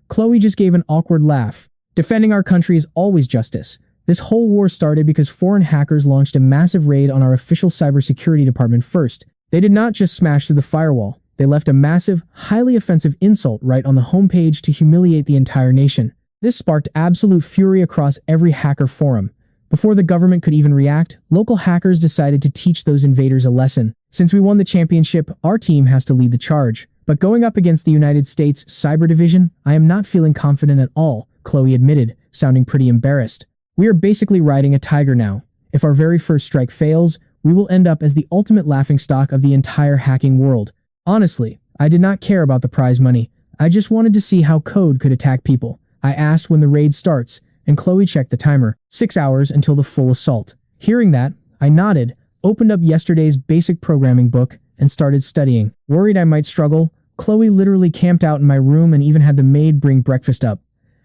Chloe just gave an awkward laugh. Defending our country is always justice. This whole war started because foreign hackers launched a massive raid on our official cybersecurity department first. They did not just smash through the firewall. They left a massive, highly offensive insult right on the homepage to humiliate the entire nation. This sparked absolute fury across every hacker forum. Before the government could even react, local hackers decided to teach those invaders a lesson. Since we won the championship, our team has to lead the charge. But going up against the United States Cyber Division, I am not feeling confident at all, Chloe admitted, sounding pretty embarrassed. We are basically riding a tiger now. If our very first strike fails, we will end up as the ultimate laughingstock of the entire hacking world. Honestly, I did not care about the prize money. I just wanted to see how code could attack people. I asked when the raid starts, and Chloe checked the timer. 6 hours until the full assault. Hearing that, I nodded, opened up yesterday's basic programming book, and started studying. Worried I might struggle, Chloe literally camped out in my room and even had the maid bring breakfast up.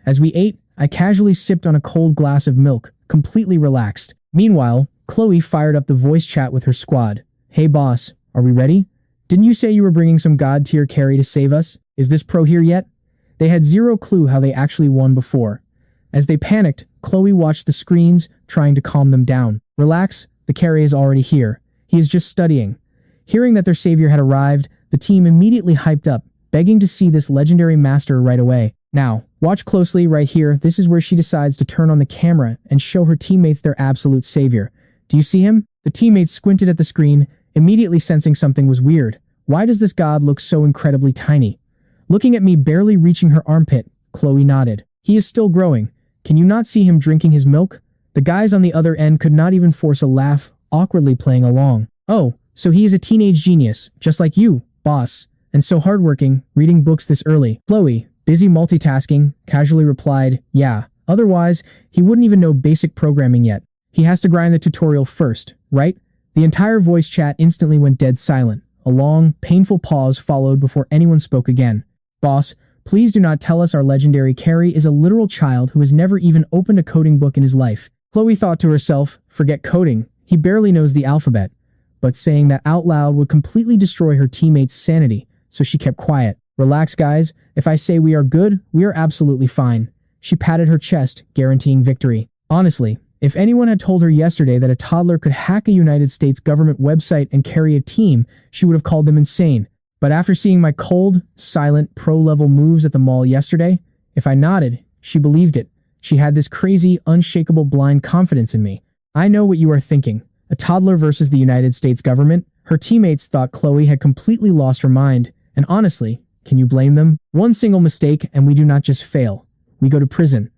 As we ate, I casually sipped on a cold glass of milk, completely relaxed. Meanwhile, Chloe fired up the voice chat with her squad. Hey boss, are we ready? Didn't you say you were bringing some god-tier carry to save us? Is this pro here yet? They had zero clue how they actually won before. As they panicked, Chloe watched the screens, trying to calm them down. Relax, the carry is already here. He is just studying. Hearing that their savior had arrived, the team immediately hyped up, begging to see this legendary master right away. Now, watch closely right here. This is where she decides to turn on the camera and show her teammates their absolute savior. Do you see him? The teammates squinted at the screen, immediately sensing something was weird. Why does this god look so incredibly tiny? Looking at me barely reaching her armpit, Chloe nodded. He is still growing. Can you not see him drinking his milk? The guys on the other end could not even force a laugh, awkwardly playing along. Oh, so he is a teenage genius, just like you, boss, and so hardworking, reading books this early. Chloe, busy multitasking, casually replied, yeah, otherwise, he wouldn't even know basic programming yet. He has to grind the tutorial first, right? The entire voice chat instantly went dead silent. A long, painful pause followed before anyone spoke again. Boss, please do not tell us our legendary carry is a literal child who has never even opened a coding book in his life. Chloe thought to herself, forget coding, he barely knows the alphabet. But saying that out loud would completely destroy her teammates' sanity, so she kept quiet. Relax guys, if I say we are good, we are absolutely fine. She patted her chest, guaranteeing victory. Honestly, if anyone had told her yesterday that a toddler could hack a United States government website and carry a team, she would have called them insane. But after seeing my cold, silent, pro-level moves at the mall yesterday, if I nodded, she believed it. She had this crazy, unshakable blind confidence in me. I know what you are thinking. A toddler versus the United States government? Her teammates thought Chloe had completely lost her mind, and honestly, can you blame them? One single mistake and we do not just fail. We go to prison.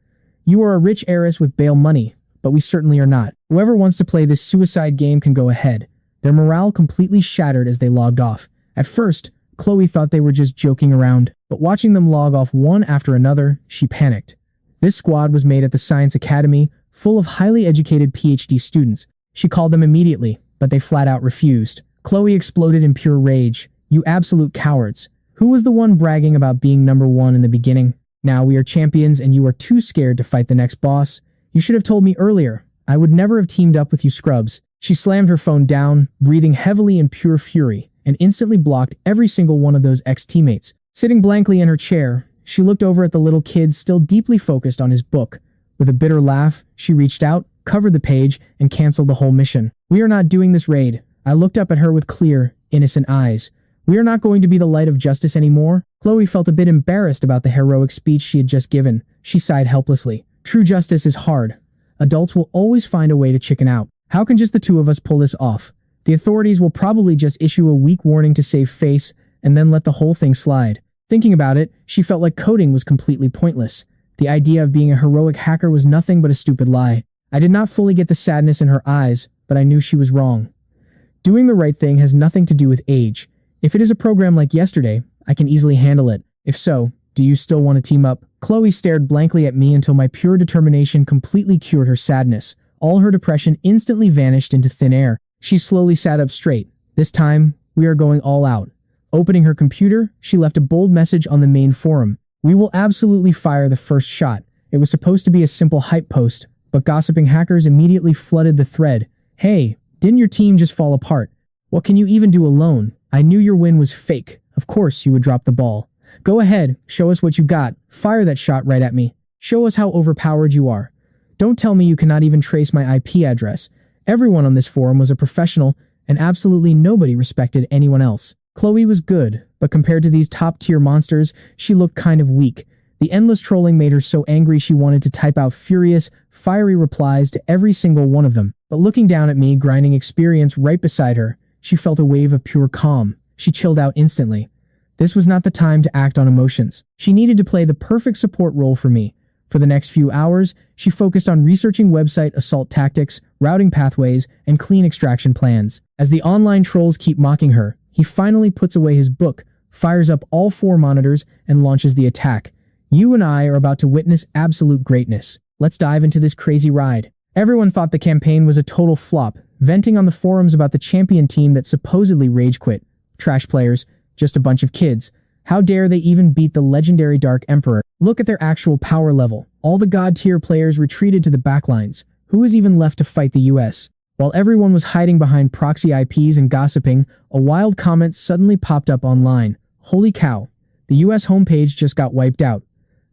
You are a rich heiress with bail money, but we certainly are not. Whoever wants to play this suicide game can go ahead. Their morale completely shattered as they logged off. At first, Chloe thought they were just joking around, but watching them log off one after another, she panicked. This squad was made at the Science Academy, full of highly educated PhD students. She called them immediately, but they flat out refused. Chloe exploded in pure rage. You absolute cowards. Who was the one bragging about being #1 in the beginning? Now we are champions and you are too scared to fight the next boss. You should have told me earlier. I would never have teamed up with you scrubs. She slammed her phone down, breathing heavily in pure fury, and instantly blocked every single one of those ex-teammates. Sitting blankly in her chair, she looked over at the little kid still deeply focused on his book. With a bitter laugh, she reached out, covered the page, and canceled the whole mission. We are not doing this raid. I looked up at her with clear, innocent eyes. We are not going to be the light of justice anymore. Chloe felt a bit embarrassed about the heroic speech she had just given. She sighed helplessly. True justice is hard. Adults will always find a way to chicken out. How can just the two of us pull this off? The authorities will probably just issue a weak warning to save face and then let the whole thing slide. Thinking about it, she felt like coding was completely pointless. The idea of being a heroic hacker was nothing but a stupid lie. I did not fully get the sadness in her eyes, but I knew she was wrong. Doing the right thing has nothing to do with age. If it is a program like yesterday, I can easily handle it. If so, do you still want to team up? Chloe stared blankly at me until my pure determination completely cured her sadness. All her depression instantly vanished into thin air. She slowly sat up straight. This time, we are going all out. Opening her computer, she left a bold message on the main forum. We will absolutely fire the first shot. It was supposed to be a simple hype post, but gossiping hackers immediately flooded the thread. Hey, didn't your team just fall apart? What can you even do alone? I knew your win was fake. Of course you would drop the ball. Go ahead, show us what you got. Fire that shot right at me. Show us how overpowered you are. Don't tell me you cannot even trace my IP address. Everyone on this forum was a professional, and absolutely nobody respected anyone else. Chloe was good, but compared to these top-tier monsters, she looked kind of weak. The endless trolling made her so angry she wanted to type out furious, fiery replies to every single one of them. But looking down at me, grinding experience right beside her, she felt a wave of pure calm. She chilled out instantly. This was not the time to act on emotions. She needed to play the perfect support role for me. For the next few hours, she focused on researching website assault tactics, routing pathways, and clean extraction plans. As the online trolls keep mocking her, he finally puts away his book, fires up all 4 monitors, and launches the attack. You and I are about to witness absolute greatness. Let's dive into this crazy ride. Everyone thought the campaign was a total flop, venting on the forums about the champion team that supposedly rage quit. Trash players, just a bunch of kids. How dare they even beat the legendary Dark Emperor? Look at their actual power level. All the god-tier players retreated to the backlines. Who is even left to fight the US? While everyone was hiding behind proxy IPs and gossiping, a wild comment suddenly popped up online. Holy cow, the US homepage just got wiped out.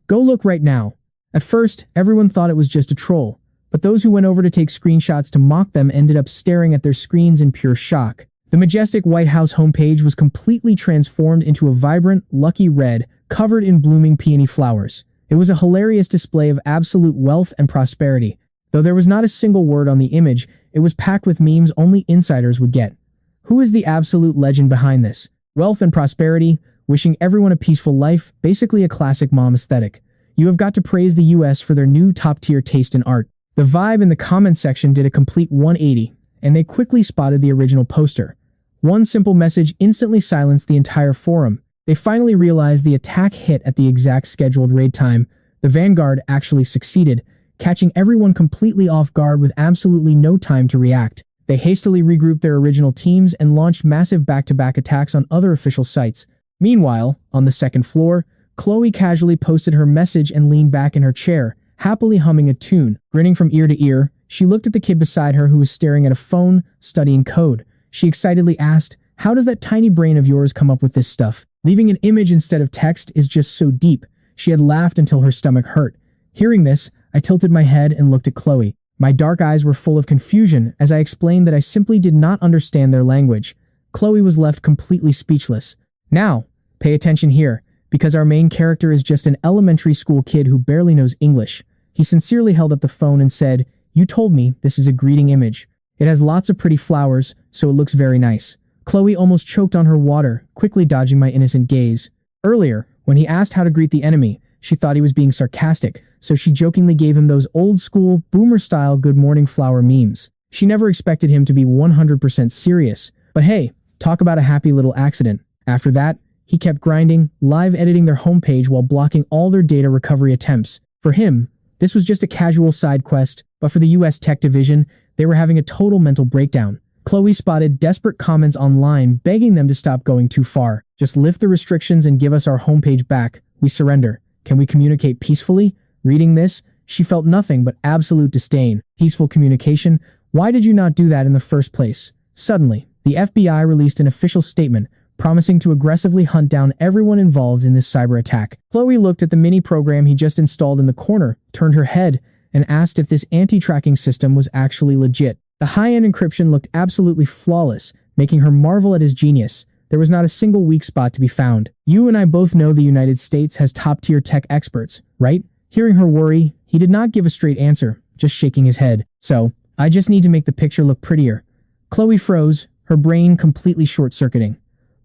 Go look right now. At first, everyone thought it was just a troll, but those who went over to take screenshots to mock them ended up staring at their screens in pure shock. The majestic White House homepage was completely transformed into a vibrant, lucky red, covered in blooming peony flowers. It was a hilarious display of absolute wealth and prosperity. Though there was not a single word on the image, it was packed with memes only insiders would get. Who is the absolute legend behind this? Wealth and prosperity, wishing everyone a peaceful life, basically a classic mom aesthetic. You have got to praise the US for their new top-tier taste in art. The vibe in the comments section did a complete 180, and they quickly spotted the original poster. One simple message instantly silenced the entire forum. They finally realized the attack hit at the exact scheduled raid time. The Vanguard actually succeeded, catching everyone completely off guard with absolutely no time to react. They hastily regrouped their original teams and launched massive back-to-back attacks on other official sites. Meanwhile, on the second floor, Chloe casually posted her message and leaned back in her chair, happily humming a tune. Grinning from ear to ear, she looked at the kid beside her who was staring at a phone, studying code. She excitedly asked, "How does that tiny brain of yours come up with this stuff? Leaving an image instead of text is just so deep." She had laughed until her stomach hurt. Hearing this, I tilted my head and looked at Chloe. My dark eyes were full of confusion as I explained that I simply did not understand their language. Chloe was left completely speechless. Now, pay attention here, because our main character is just an elementary school kid who barely knows English. He sincerely held up the phone and said, "You told me this is a greeting image. It has lots of pretty flowers, so it looks very nice. Chloe almost choked on her water, quickly dodging my innocent gaze. Earlier, when he asked how to greet the enemy, she thought he was being sarcastic, so she jokingly gave him those old-school, boomer-style good morning flower memes. She never expected him to be 100% serious. But hey, talk about a happy little accident. After that, he kept grinding, live editing their homepage while blocking all their data recovery attempts. For him, this was just a casual side quest, but for the US tech division, they were having a total mental breakdown. Chloe spotted desperate comments online begging them to stop going too far. Just lift the restrictions and give us our homepage back. We surrender. Can we communicate peacefully? Reading this, she felt nothing but absolute disdain. Peaceful communication? Why did you not do that in the first place? Suddenly, the FBI released an official statement promising to aggressively hunt down everyone involved in this cyber attack. Chloe looked at the mini program he just installed in the corner, turned her head, and asked if this anti-tracking system was actually legit. The high-end encryption looked absolutely flawless, making her marvel at his genius. There was not a single weak spot to be found. You and I both know the United States has top-tier tech experts, right? Hearing her worry, he did not give a straight answer, just shaking his head. So, I just need to make the picture look prettier. Chloe froze, her brain completely short-circuiting.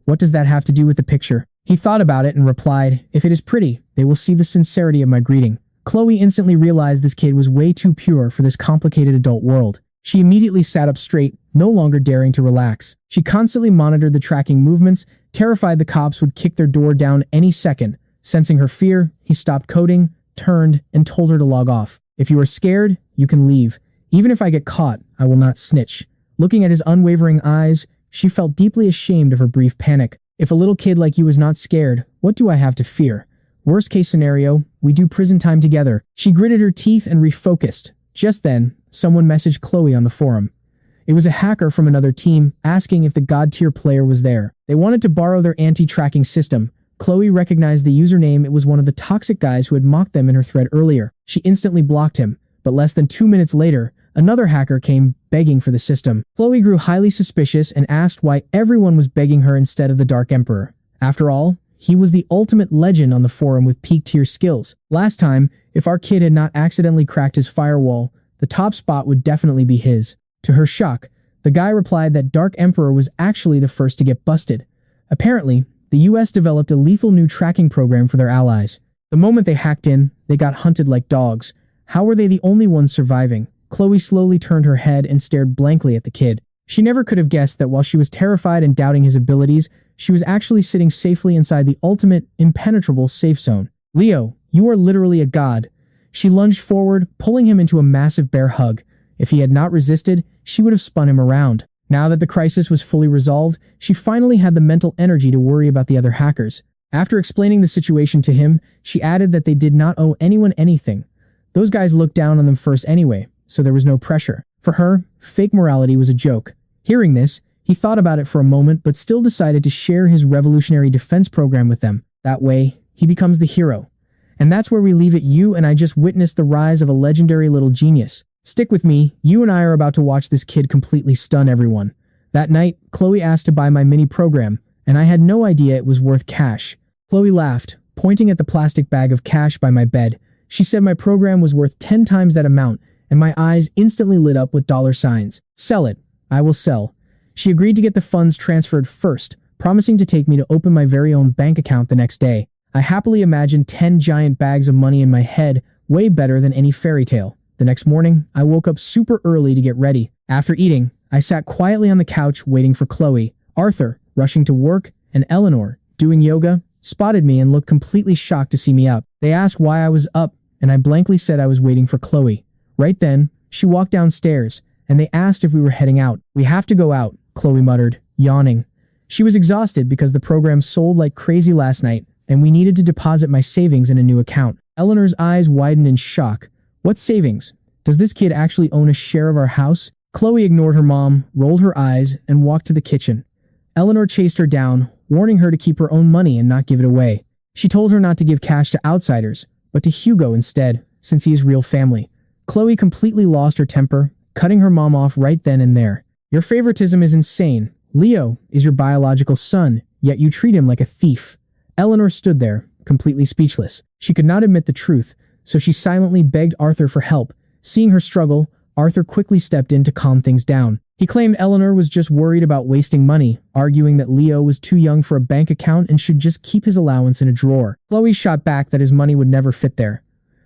What does that have to do with the picture? He thought about it and replied, if it is pretty, they will see the sincerity of my greeting. Chloe instantly realized this kid was way too pure for this complicated adult world. She immediately sat up straight, no longer daring to relax. She constantly monitored the tracking movements, terrified the cops would kick their door down any second. Sensing her fear, he stopped coding, turned, and told her to log off. If you are scared, you can leave. Even if I get caught, I will not snitch. Looking at his unwavering eyes, she felt deeply ashamed of her brief panic. If a little kid like you is not scared, what do I have to fear? Worst case scenario, we do prison time together. She gritted her teeth and refocused. Just then, someone messaged Chloe on the forum. It was a hacker from another team asking if the god-tier player was there. They wanted to borrow their anti-tracking system. Chloe recognized the username. It was one of the toxic guys who had mocked them in her thread earlier. She instantly blocked him, but less than 2 minutes later, another hacker came begging for the system. Chloe grew highly suspicious and asked why everyone was begging her instead of the Dark Emperor. After all, he was the ultimate legend on the forum with peak-tier skills. Last time, if our kid had not accidentally cracked his firewall, the top spot would definitely be his. To her shock, the guy replied that Dark Emperor was actually the first to get busted. Apparently, the US developed a lethal new tracking program for their allies. The moment they hacked in, they got hunted like dogs. How were they the only ones surviving? Chloe slowly turned her head and stared blankly at the kid. She never could have guessed that while she was terrified and doubting his abilities, she was actually sitting safely inside the ultimate, impenetrable safe zone. Leo, you are literally a god. She lunged forward, pulling him into a massive bear hug. If he had not resisted, she would have spun him around. Now that the crisis was fully resolved, she finally had the mental energy to worry about the other hackers. After explaining the situation to him, she added that they did not owe anyone anything. Those guys looked down on them first anyway, so there was no pressure. For her, fake morality was a joke. Hearing this, he thought about it for a moment but still decided to share his revolutionary defense program with them. That way, he becomes the hero. And that's where we leave it. You and I just witnessed the rise of a legendary little genius. Stick with me, you and I are about to watch this kid completely stun everyone. That night, Chloe asked to buy my mini program, and I had no idea it was worth cash. Chloe laughed, pointing at the plastic bag of cash by my bed. She said my program was worth 10 times that amount, and my eyes instantly lit up with dollar signs. Sell it. I will sell. She agreed to get the funds transferred first, promising to take me to open my very own bank account the next day. I happily imagined 10 giant bags of money in my head, way better than any fairy tale. The next morning, I woke up super early to get ready. After eating, I sat quietly on the couch waiting for Chloe. Arthur, rushing to work, and Eleanor, doing yoga, spotted me and looked completely shocked to see me up. They asked why I was up, and I blankly said I was waiting for Chloe. Right then, she walked downstairs, and they asked if we were heading out. We have to go out, Chloe muttered, yawning. She was exhausted because the program sold like crazy last night, and we needed to deposit my savings in a new account. Eleanor's eyes widened in shock. What savings? Does this kid actually own a share of our house? Chloe ignored her mom, rolled her eyes, and walked to the kitchen. Eleanor chased her down, warning her to keep her own money and not give it away. She told her not to give cash to outsiders, but to Hugo instead, since he is real family. Chloe completely lost her temper, cutting her mom off right then and there. Your favoritism is insane. Leo is your biological son, yet you treat him like a thief. Eleanor stood there, completely speechless. She could not admit the truth, so she silently begged Arthur for help. Seeing her struggle, Arthur quickly stepped in to calm things down. He claimed Eleanor was just worried about wasting money, arguing that Leo was too young for a bank account and should just keep his allowance in a drawer. Chloe shot back that his money would never fit there.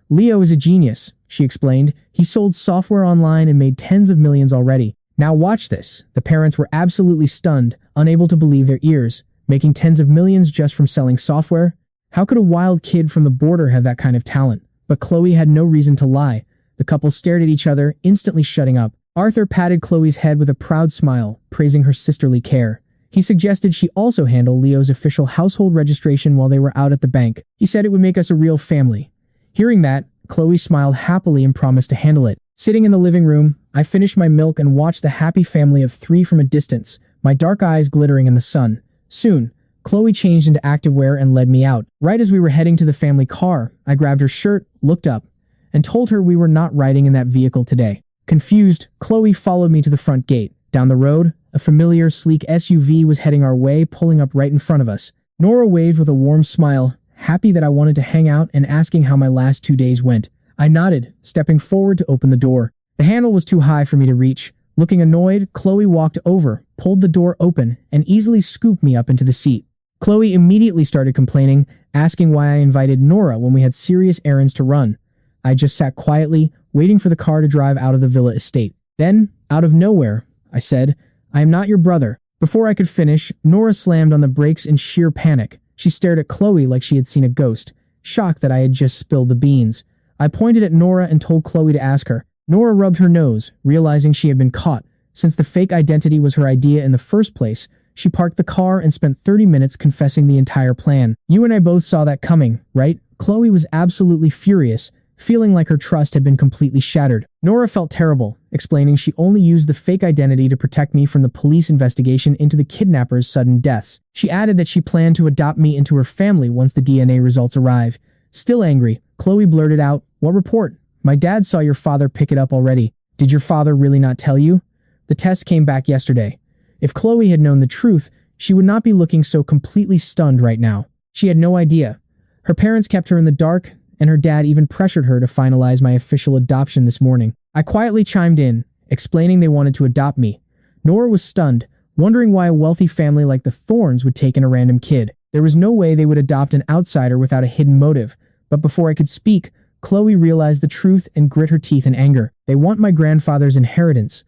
Leo is a genius, she explained. He sold software online and made tens of millions already. Now watch this. The parents were absolutely stunned, unable to believe their ears. Making tens of millions just from selling software? How could a wild kid from the border have that kind of talent? But Chloe had no reason to lie. The couple stared at each other, instantly shutting up. Arthur patted Chloe's head with a proud smile, praising her sisterly care. He suggested she also handle Leo's official household registration while they were out at the bank. He said it would make us a real family. Hearing that, Chloe smiled happily and promised to handle it. Sitting in the living room, I finished my milk and watched the happy family of three from a distance, my dark eyes glittering in the sun. Soon, Chloe changed into activewear and led me out. Right as we were heading to the family car, I grabbed her shirt, looked up, and told her we were not riding in that vehicle today. Confused, Chloe followed me to the front gate. Down the road, a familiar, sleek SUV was heading our way, pulling up right in front of us. Nora waved with a warm smile, happy that I wanted to hang out and asking how my last 2 days went. I nodded, stepping forward to open the door. The handle was too high for me to reach. Looking annoyed, Chloe walked over, pulled the door open, and easily scooped me up into the seat. Chloe immediately started complaining, asking why I invited Nora when we had serious errands to run. I just sat quietly, waiting for the car to drive out of the villa estate. Then, out of nowhere, I said, "I am not your brother." Before I could finish, Nora slammed on the brakes in sheer panic. She stared at Chloe like she had seen a ghost, shocked that I had just spilled the beans. I pointed at Nora and told Chloe to ask her. Nora rubbed her nose, realizing she had been caught. Since the fake identity was her idea in the first place, she parked the car and spent 30 minutes confessing the entire plan. You and I both saw that coming, right? Chloe was absolutely furious, feeling like her trust had been completely shattered. Nora felt terrible, explaining she only used the fake identity to protect me from the police investigation into the kidnapper's sudden deaths. She added that she planned to adopt me into her family once the DNA results arrive. Still angry, Chloe blurted out, "What report? My dad saw your father pick it up already. Did your father really not tell you? The test came back yesterday." If Chloe had known the truth, she would not be looking so completely stunned right now. She had no idea. Her parents kept her in the dark, and her dad even pressured her to finalize my official adoption this morning. I quietly chimed in, explaining they wanted to adopt me. Nora was stunned, wondering why a wealthy family like the Thorns would take in a random kid. There was no way they would adopt an outsider without a hidden motive. But before I could speak, Chloe realized the truth and grit her teeth in anger. They want my grandfather's inheritance.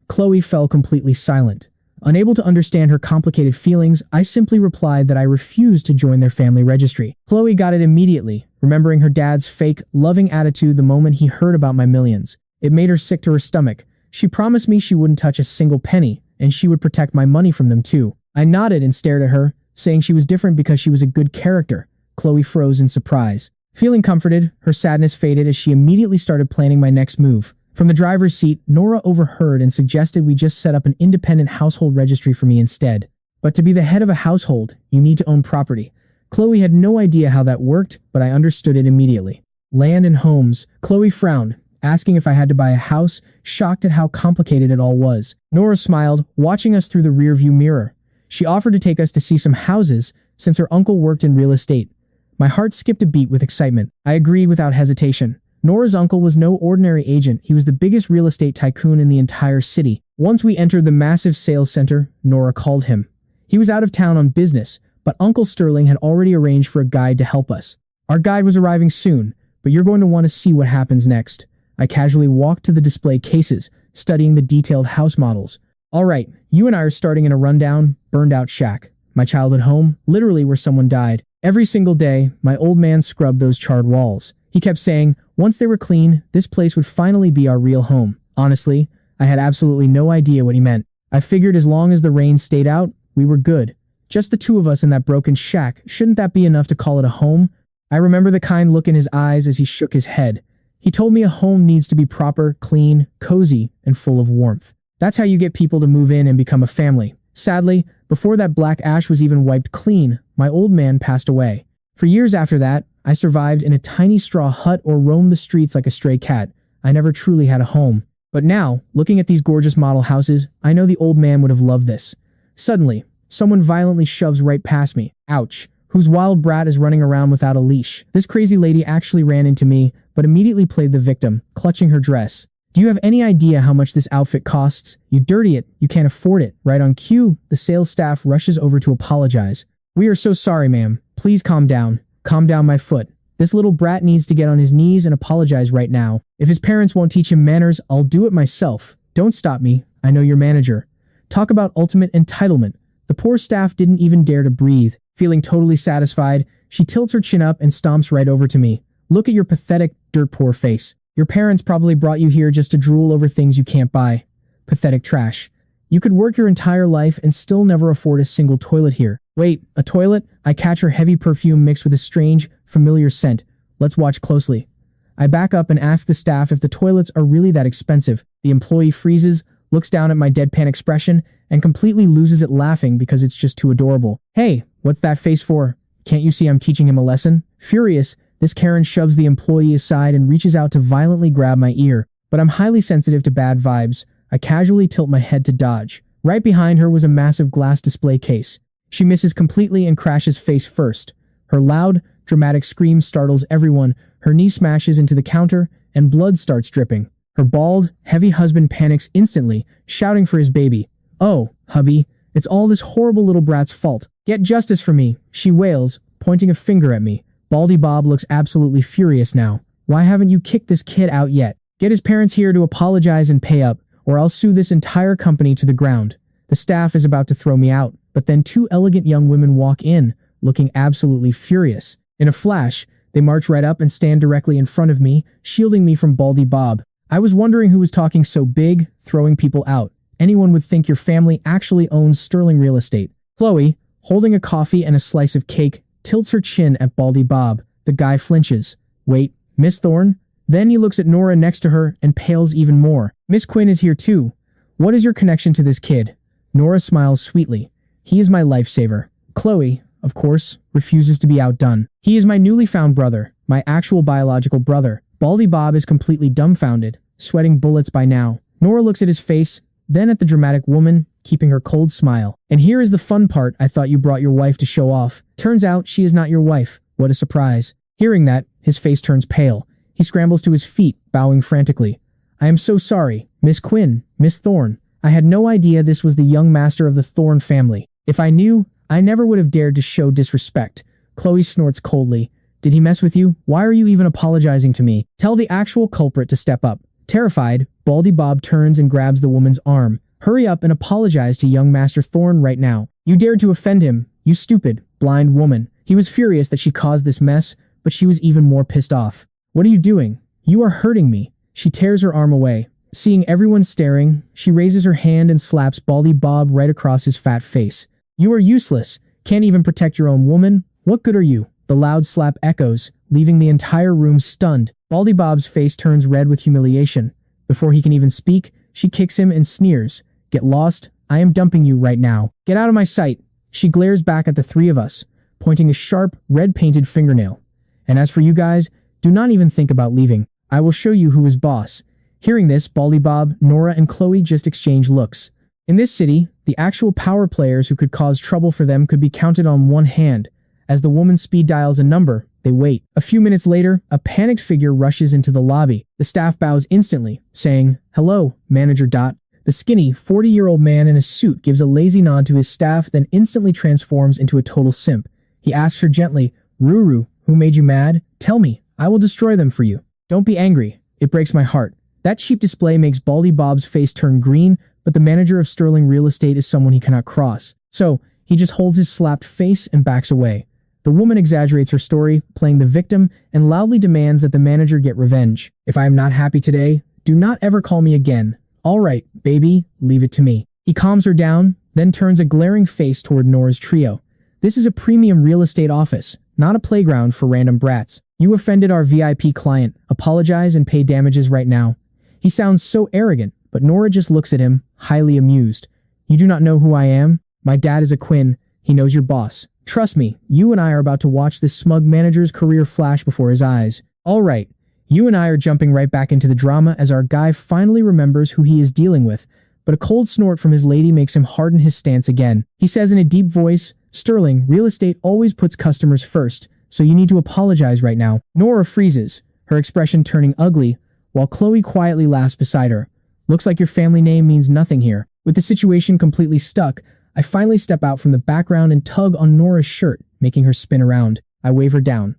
Chloe fell completely silent. Unable to understand her complicated feelings, I simply replied that I refused to join their family registry. Chloe got it immediately, remembering her dad's fake, loving attitude the moment he heard about my millions. It made her sick to her stomach. She promised me she wouldn't touch a single penny, and she would protect my money from them too. I nodded and stared at her, saying she was different because she was a good character. Chloe froze in surprise. Feeling comforted, her sadness faded as she immediately started planning my next move. From the driver's seat, Nora overheard and suggested we just set up an independent household registry for me instead. But to be the head of a household, you need to own property. Chloe had no idea how that worked, but I understood it immediately. Land and homes. Chloe frowned, asking if I had to buy a house, shocked at how complicated it all was. Nora smiled, watching us through the rearview mirror. She offered to take us to see some houses, since her uncle worked in real estate. My heart skipped a beat with excitement. I agreed without hesitation. Nora's uncle was no ordinary agent. He was the biggest real estate tycoon in the entire city. Once we entered the massive sales center, Nora called him. He was out of town on business, but Uncle Sterling had already arranged for a guide to help us. Our guide was arriving soon, but you're going to want to see what happens next. I casually walked to the display cases, studying the detailed house models. All right, you and I are starting in a rundown, burned-out shack. My childhood home, literally where someone died. Every single day, my old man scrubbed those charred walls. He kept saying, once they were clean, this place would finally be our real home. Honestly, I had absolutely no idea what he meant. I figured as long as the rain stayed out, we were good. Just the two of us in that broken shack, shouldn't that be enough to call it a home? I remember the kind look in his eyes as he shook his head. He told me a home needs to be proper, clean, cozy, and full of warmth. That's how you get people to move in and become a family. Sadly, before that black ash was even wiped clean, my old man passed away. For years after that, I survived in a tiny straw hut or roamed the streets like a stray cat. I never truly had a home. But now, looking at these gorgeous model houses, I know the old man would have loved this. Suddenly, someone violently shoves right past me. Ouch. Whose wild brat is running around without a leash? This crazy lady actually ran into me, but immediately played the victim, clutching her dress. Do you have any idea how much this outfit costs? You dirty it, you can't afford it. Right on cue, the sales staff rushes over to apologize. We are so sorry, ma'am. Please calm down. Calm down my foot. This little brat needs to get on his knees and apologize right now. If his parents won't teach him manners, I'll do it myself. Don't stop me. I know your manager. Talk about ultimate entitlement. The poor staff didn't even dare to breathe. Feeling totally satisfied, she tilts her chin up and stomps right over to me. Look at your pathetic, dirt-poor face. Your parents probably brought you here just to drool over things you can't buy. Pathetic trash. You could work your entire life and still never afford a single toilet here. Wait, a toilet? I catch her heavy perfume mixed with a strange, familiar scent. Let's watch closely. I back up and ask the staff if the toilets are really that expensive. The employee freezes, looks down at my deadpan expression, and completely loses it laughing because it's just too adorable. Hey, what's that face for? Can't you see I'm teaching him a lesson? Furious, this Karen shoves the employee aside and reaches out to violently grab my ear. But I'm highly sensitive to bad vibes. I casually tilt my head to dodge. Right behind her was a massive glass display case. She misses completely and crashes face first. Her loud, dramatic scream startles everyone, her knee smashes into the counter, and blood starts dripping. Her bald, heavy husband panics instantly, shouting for his baby. Oh, hubby, it's all this horrible little brat's fault. Get justice for me, she wails, pointing a finger at me. Baldy Bob looks absolutely furious now. Why haven't you kicked this kid out yet? Get his parents here to apologize and pay up, or I'll sue this entire company to the ground. The staff is about to throw me out, but then two elegant young women walk in, looking absolutely furious. In a flash, they march right up and stand directly in front of me, shielding me from Baldy Bob. I was wondering who was talking so big, throwing people out. Anyone would think your family actually owns sterling real estate. Chloe, holding a coffee and a slice of cake, tilts her chin at Baldy Bob. The guy flinches. Wait, Miss Thorne? Then he looks at Nora next to her and pales even more. Miss Quinn is here too. What is your connection to this kid? Nora smiles sweetly. He is my lifesaver. Chloe, of course, refuses to be outdone. He is my newly found brother, my actual biological brother. Baldy Bob is completely dumbfounded, sweating bullets by now. Nora looks at his face, then at the dramatic woman, keeping her cold smile. And here is the fun part. I thought you brought your wife to show off. Turns out she is not your wife. What a surprise. Hearing that, his face turns pale. He scrambles to his feet, bowing frantically. I am so sorry, Miss Quinn, Miss Thorne. I had no idea this was the young master of the Thorne family. If I knew, I never would have dared to show disrespect. Chloe snorts coldly. Did he mess with you? Why are you even apologizing to me? Tell the actual culprit to step up. Terrified, Baldy Bob turns and grabs the woman's arm. Hurry up and apologize to young Master Thorne right now. You dared to offend him, you stupid, blind woman. He was furious that she caused this mess, but she was even more pissed off. What are you doing? You are hurting me. She tears her arm away. Seeing everyone staring, she raises her hand and slaps Baldy Bob right across his fat face. You are useless. Can't even protect your own woman. What good are you? The loud slap echoes, leaving the entire room stunned. Baldy Bob's face turns red with humiliation. Before he can even speak, she kicks him and sneers. Get lost. I am dumping you right now. Get out of my sight. She glares back at the three of us, pointing a sharp, red-painted fingernail. And as for you guys, do not even think about leaving. I will show you who is boss. Hearing this, Baldy Bob, Nora, and Chloe just exchange looks. In this city, the actual power players who could cause trouble for them could be counted on one hand. As the woman speed dials a number, they wait. A few minutes later, a panicked figure rushes into the lobby. The staff bows instantly, saying, Hello, Manager Dot. The skinny, 40-year-old man in a suit gives a lazy nod to his staff, then instantly transforms into a total simp. He asks her gently, Ruru, who made you mad? Tell me, I will destroy them for you. Don't be angry. It breaks my heart. That cheap display makes Baldy Bob's face turn green, but the manager of Sterling Real Estate is someone he cannot cross. So, he just holds his slapped face and backs away. The woman exaggerates her story, playing the victim, and loudly demands that the manager get revenge. If I am not happy today, do not ever call me again. All right, baby, leave it to me. He calms her down, then turns a glaring face toward Nora's trio. This is a premium real estate office, not a playground for random brats. You offended our VIP client. Apologize and pay damages right now. He sounds so arrogant, but Nora just looks at him, highly amused. You do not know who I am? My dad is a Quinn. He knows your boss. Trust me, you and I are about to watch this smug manager's career flash before his eyes. All right, you and I are jumping right back into the drama as our guy finally remembers who he is dealing with, but a cold snort from his lady makes him harden his stance again. He says in a deep voice, Sterling, real estate always puts customers first, so you need to apologize right now. Nora freezes, her expression turning ugly, while Chloe quietly laughs beside her. Looks like your family name means nothing here. With the situation completely stuck, I finally step out from the background and tug on Nora's shirt, making her spin around. I wave her down.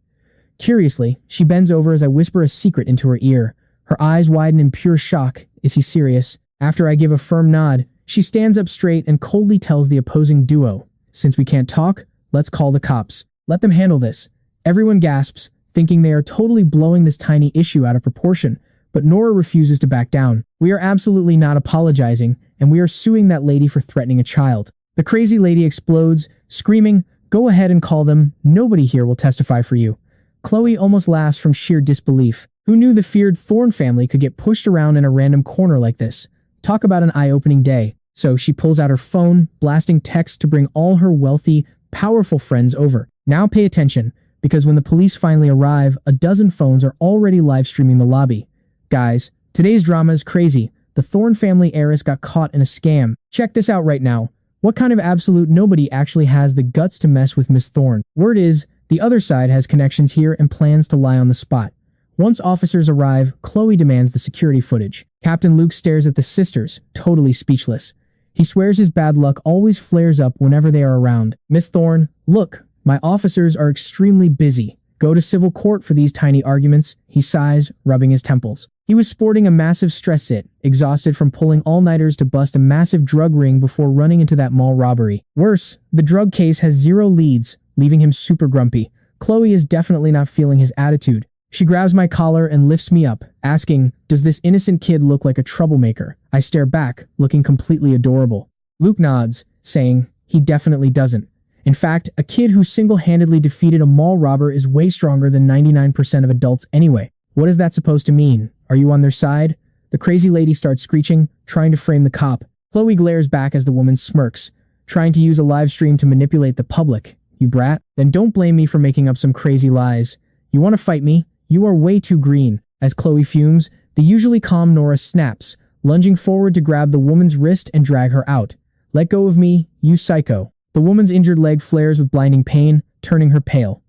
Curiously, she bends over as I whisper a secret into her ear. Her eyes widen in pure shock. Is he serious? After I give a firm nod, she stands up straight and coldly tells the opposing duo, "Since we can't talk, let's call the cops. Let them handle this." Everyone gasps, thinking they are totally blowing this tiny issue out of proportion, but Nora refuses to back down. "We are absolutely not apologizing, and we are suing that lady for threatening a child." The crazy lady explodes, screaming, "Go ahead and call them. Nobody here will testify for you." Chloe almost laughs from sheer disbelief. Who knew the feared Thorne family could get pushed around in a random corner like this? Talk about an eye-opening day. So she pulls out her phone, blasting texts to bring all her wealthy, powerful friends over. Now pay attention, because when the police finally arrive, a dozen phones are already live-streaming the lobby. Guys, today's drama is crazy. The Thorne family heiress got caught in a scam. Check this out right now. What kind of absolute nobody actually has the guts to mess with Miss Thorne? Word is, the other side has connections here and plans to lie on the spot. Once officers arrive, Chloe demands the security footage. Captain Luke stares at the sisters, totally speechless. He swears his bad luck always flares up whenever they are around. "Miss Thorne, look, my officers are extremely busy. Go to civil court for these tiny arguments," he sighs, rubbing his temples. He was sporting a massive stress sit, exhausted from pulling all-nighters to bust a massive drug ring before running into that mall robbery. Worse, the drug case has zero leads, leaving him super grumpy. Chloe is definitely not feeling his attitude. She grabs my collar and lifts me up, asking, "Does this innocent kid look like a troublemaker?" I stare back, looking completely adorable. Luke nods, saying, "He definitely doesn't. In fact, a kid who single-handedly defeated a mall robber is way stronger than 99% of adults anyway. What is that supposed to mean? Are you on their side?" The crazy lady starts screeching, trying to frame the cop. Chloe glares back as the woman smirks, trying to use a live stream to manipulate the public. "You brat. Then don't blame me for making up some crazy lies. You want to fight me? You are way too green." As Chloe fumes, the usually calm Nora snaps, lunging forward to grab the woman's wrist and drag her out. "Let go of me, you psycho." The woman's injured leg flares with blinding pain, turning her pale.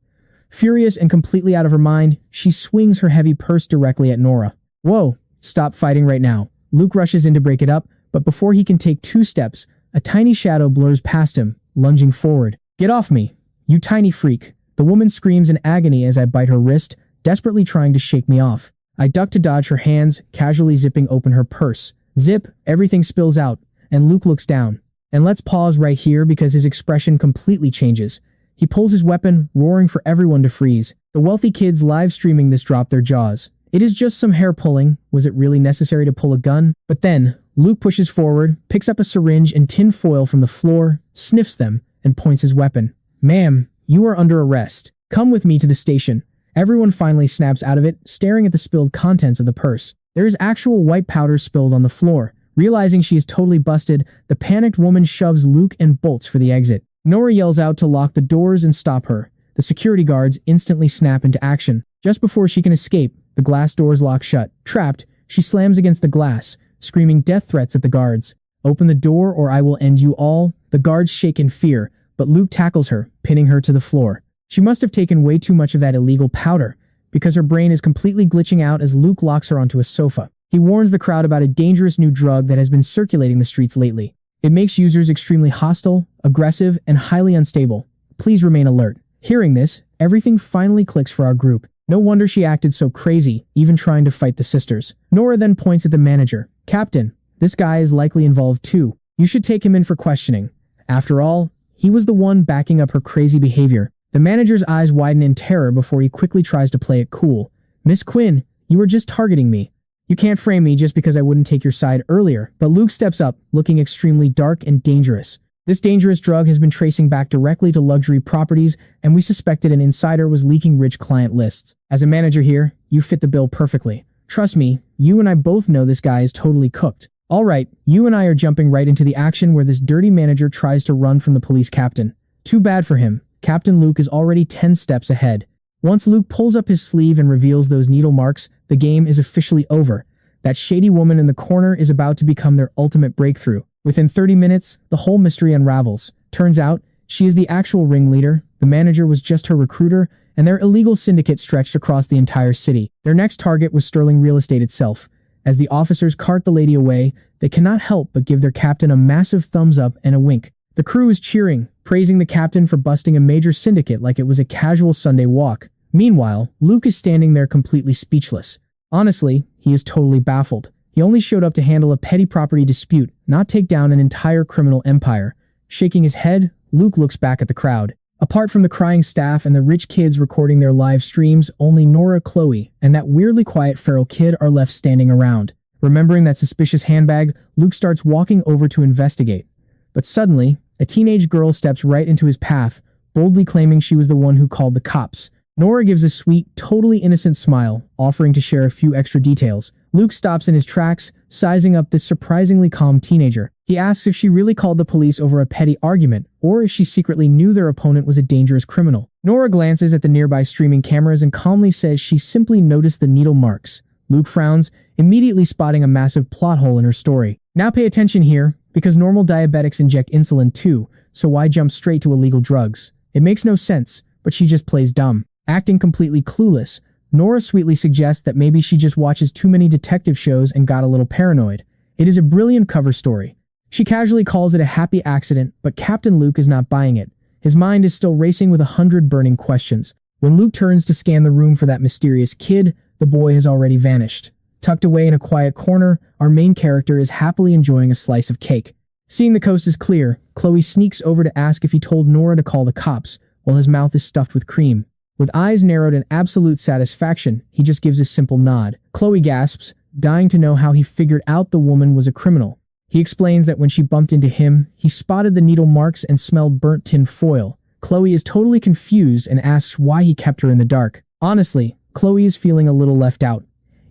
Furious and completely out of her mind, she swings her heavy purse directly at Nora. "Whoa, stop fighting right now." Luke rushes in to break it up, but before he can take 2 steps, a tiny shadow blurs past him, lunging forward. "Get off me, you tiny freak." The woman screams in agony as I bite her wrist, desperately trying to shake me off. I duck to dodge her hands, casually zipping open her purse. Zip, everything spills out, and Luke looks down. And let's pause right here because his expression completely changes. He pulls his weapon, roaring for everyone to freeze. The wealthy kids live streaming this drop their jaws. It is just some hair pulling. Was it really necessary to pull a gun? But then, Luke pushes forward, picks up a syringe and tin foil from the floor, sniffs them, and points his weapon. "Ma'am, you are under arrest. Come with me to the station." Everyone finally snaps out of it, staring at the spilled contents of the purse. There is actual white powder spilled on the floor. Realizing she is totally busted, the panicked woman shoves Luke and bolts for the exit. Nora yells out to lock the doors and stop her. The security guards instantly snap into action. Just before she can escape, the glass doors lock shut. Trapped, she slams against the glass, screaming death threats at the guards. "Open the door or I will end you all." The guards shake in fear, but Luke tackles her, pinning her to the floor. She must have taken way too much of that illegal powder, because her brain is completely glitching out as Luke locks her onto a sofa. He warns the crowd about a dangerous new drug that has been circulating the streets lately. It makes users extremely hostile, aggressive, and highly unstable. Please remain alert. Hearing this, everything finally clicks for our group. No wonder she acted so crazy, even trying to fight the sisters. Nora then points at the manager. "Captain, this guy is likely involved too. You should take him in for questioning. After all, he was the one backing up her crazy behavior." The manager's eyes widen in terror before he quickly tries to play it cool. "Miss Quinn, you were just targeting me. You can't frame me just because I wouldn't take your side earlier." But Luke steps up, looking extremely dark and dangerous. This dangerous drug has been tracing back directly to luxury properties, and we suspected an insider was leaking rich client lists. As a manager here, you fit the bill perfectly. Trust me, you and I both know this guy is totally cooked. Alright, you and I are jumping right into the action where this dirty manager tries to run from the police captain. Too bad for him. Captain Luke is already 10 steps ahead. Once Luke pulls up his sleeve and reveals those needle marks, the game is officially over. That shady woman in the corner is about to become their ultimate breakthrough. Within 30 minutes, the whole mystery unravels. Turns out, she is the actual ringleader, the manager was just her recruiter, and their illegal syndicate stretched across the entire city. Their next target was Sterling Real Estate itself. As the officers cart the lady away, they cannot help but give their captain a massive thumbs up and a wink. The crew is cheering, praising the captain for busting a major syndicate like it was a casual Sunday walk. Meanwhile, Luke is standing there completely speechless. Honestly, he is totally baffled. He only showed up to handle a petty property dispute, not take down an entire criminal empire. Shaking his head, Luke looks back at the crowd. Apart from the crying staff and the rich kids recording their live streams, only Nora, Chloe, and that weirdly quiet feral kid are left standing around. Remembering that suspicious handbag, Luke starts walking over to investigate. But suddenly, a teenage girl steps right into his path, boldly claiming she was the one who called the cops. Nora gives a sweet, totally innocent smile, offering to share a few extra details. Luke stops in his tracks, sizing up this surprisingly calm teenager. He asks if she really called the police over a petty argument, or if she secretly knew their opponent was a dangerous criminal. Nora glances at the nearby streaming cameras and calmly says she simply noticed the needle marks. Luke frowns, immediately spotting a massive plot hole in her story. Now pay attention here, because normal diabetics inject insulin too, so why jump straight to illegal drugs? It makes no sense, but she just plays dumb. Acting completely clueless, Nora sweetly suggests that maybe she just watches too many detective shows and got a little paranoid. It is a brilliant cover story. She casually calls it a happy accident, but Captain Luke is not buying it. His mind is still racing with 100 burning questions. When Luke turns to scan the room for that mysterious kid, the boy has already vanished. Tucked away in a quiet corner, our main character is happily enjoying a slice of cake. Seeing the coast is clear, Chloe sneaks over to ask if he told Nora to call the cops, while his mouth is stuffed with cream. With eyes narrowed in absolute satisfaction, he just gives a simple nod. Chloe gasps, dying to know how he figured out the woman was a criminal. He explains that when she bumped into him, he spotted the needle marks and smelled burnt tin foil. Chloe is totally confused and asks why he kept her in the dark. Honestly, Chloe is feeling a little left out.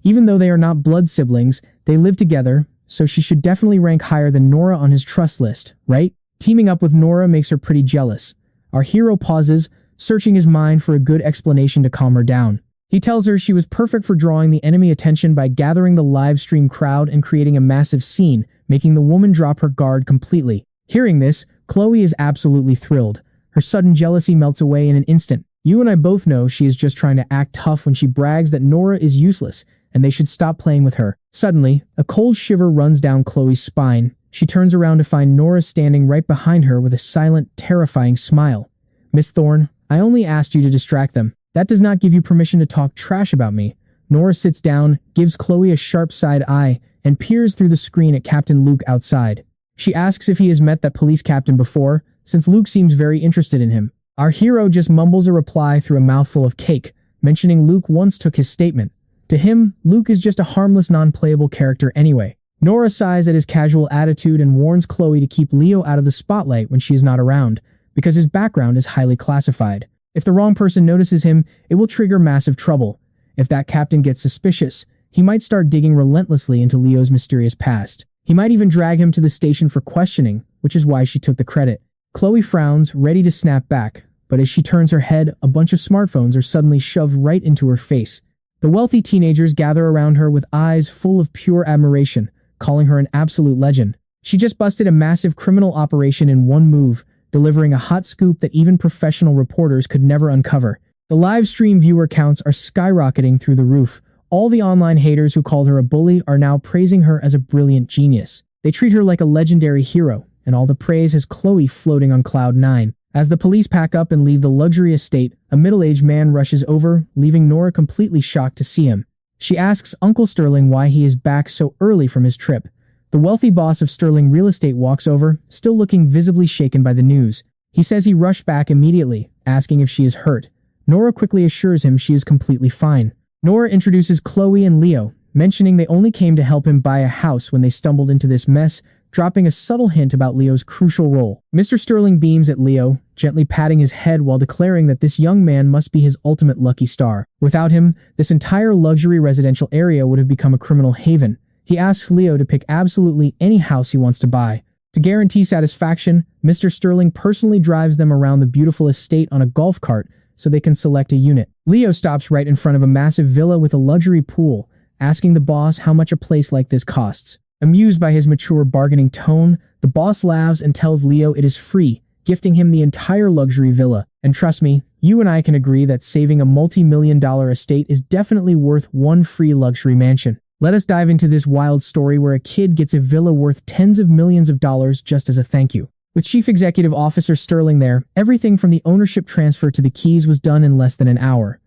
Even though they are not blood siblings, they live together, so she should definitely rank higher than Nora on his trust list, right? Teaming up with Nora makes her pretty jealous. Our hero pauses, searching his mind for a good explanation to calm her down. He tells her she was perfect for drawing the enemy attention by gathering the live stream crowd and creating a massive scene, making the woman drop her guard completely. Hearing this, Chloe is absolutely thrilled. Her sudden jealousy melts away in an instant. You and I both know she is just trying to act tough when she brags that Nora is useless, and they should stop playing with her. Suddenly, a cold shiver runs down Chloe's spine. She turns around to find Nora standing right behind her with a silent, terrifying smile. "Miss Thorne, I only asked you to distract them. That does not give you permission to talk trash about me." Nora sits down, gives Chloe a sharp side eye, and peers through the screen at Captain Luke outside. She asks if he has met that police captain before, since Luke seems very interested in him. Our hero just mumbles a reply through a mouthful of cake, mentioning Luke once took his statement. To him, Luke is just a harmless, non-playable character anyway. Nora sighs at his casual attitude and warns Chloe to keep Leo out of the spotlight when she is not around, because his background is highly classified. If the wrong person notices him, it will trigger massive trouble. If that captain gets suspicious, he might start digging relentlessly into Leo's mysterious past. He might even drag him to the station for questioning, which is why she took the credit. Chloe frowns, ready to snap back, but as she turns her head, a bunch of smartphones are suddenly shoved right into her face. The wealthy teenagers gather around her with eyes full of pure admiration, calling her an absolute legend. She just busted a massive criminal operation in one move, delivering a hot scoop that even professional reporters could never uncover. The live stream viewer counts are skyrocketing through the roof. All the online haters who called her a bully are now praising her as a brilliant genius. They treat her like a legendary hero, and all the praise has Chloe floating on cloud 9. As the police pack up and leave the luxury estate, a middle-aged man rushes over, leaving Nora completely shocked to see him. She asks Uncle Sterling why he is back so early from his trip. The wealthy boss of Sterling Real Estate walks over, still looking visibly shaken by the news. He says he rushed back immediately, asking if she is hurt. Nora quickly assures him she is completely fine. Nora introduces Chloe and Leo, mentioning they only came to help him buy a house when they stumbled into this mess, dropping a subtle hint about Leo's crucial role. Mr. Sterling beams at Leo, gently patting his head while declaring that this young man must be his ultimate lucky star. Without him, this entire luxury residential area would have become a criminal haven. He asks Leo to pick absolutely any house he wants to buy. To guarantee satisfaction, Mr. Sterling personally drives them around the beautiful estate on a golf cart so they can select a unit. Leo stops right in front of a massive villa with a luxury pool, asking the boss how much a place like this costs. Amused by his mature bargaining tone, the boss laughs and tells Leo it is free, gifting him the entire luxury villa. And trust me, you and I can agree that saving a multi-million-dollar estate is definitely worth one free luxury mansion. Let us dive into this wild story where a kid gets a villa worth tens of millions of dollars just as a thank you. With Chief Executive Officer Sterling there, everything from the ownership transfer to the keys was done in less than an hour.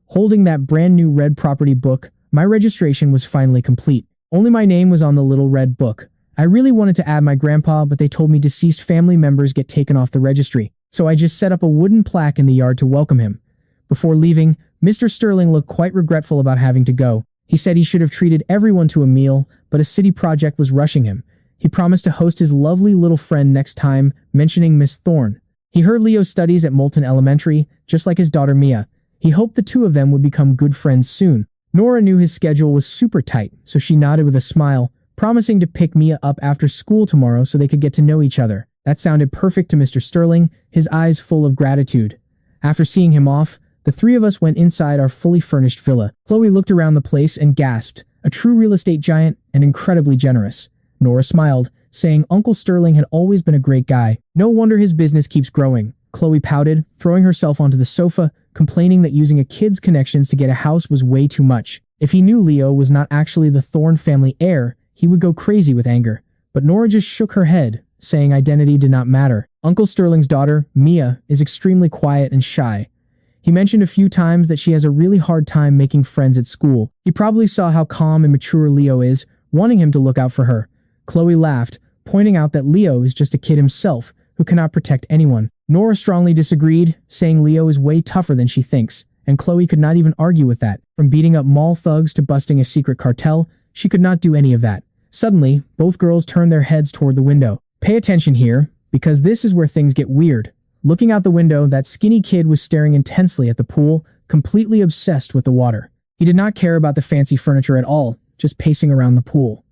Holding that brand new red property book, my registration was finally complete. Only my name was on the little red book. I really wanted to add my grandpa, but they told me deceased family members get taken off the registry, so I just set up a wooden plaque in the yard to welcome him. Before leaving, Mr. Sterling looked quite regretful about having to go. He said he should have treated everyone to a meal, but a city project was rushing him. He promised to host his lovely little friend next time, mentioning Miss Thorne. He heard Leo studies at Moulton Elementary, just like his daughter Mia. He hoped the two of them would become good friends soon. Nora knew his schedule was super tight, so she nodded with a smile, promising to pick Mia up after school tomorrow so they could get to know each other. That sounded perfect to Mr. Sterling, his eyes full of gratitude. After seeing him off, the three of us went inside our fully furnished villa. Chloe looked around the place and gasped, a true real estate giant and incredibly generous. Nora smiled, saying Uncle Sterling had always been a great guy. No wonder his business keeps growing. Chloe pouted, throwing herself onto the sofa, complaining that using a kid's connections to get a house was way too much. If he knew Leo was not actually the Thorne family heir, he would go crazy with anger. But Nora just shook her head, saying identity did not matter. Uncle Sterling's daughter, Mia, is extremely quiet and shy. He mentioned a few times that she has a really hard time making friends at school. He probably saw how calm and mature Leo is, wanting him to look out for her. Chloe laughed, pointing out that Leo is just a kid himself, who cannot protect anyone. Nora strongly disagreed, saying Leo is way tougher than she thinks, and Chloe could not even argue with that. From beating up mall thugs to busting a secret cartel, she could not do any of that. Suddenly, both girls turned their heads toward the window. Pay attention here, because this is where things get weird. Looking out the window, that skinny kid was staring intensely at the pool, completely obsessed with the water. He did not care about the fancy furniture at all, just pacing around the pool.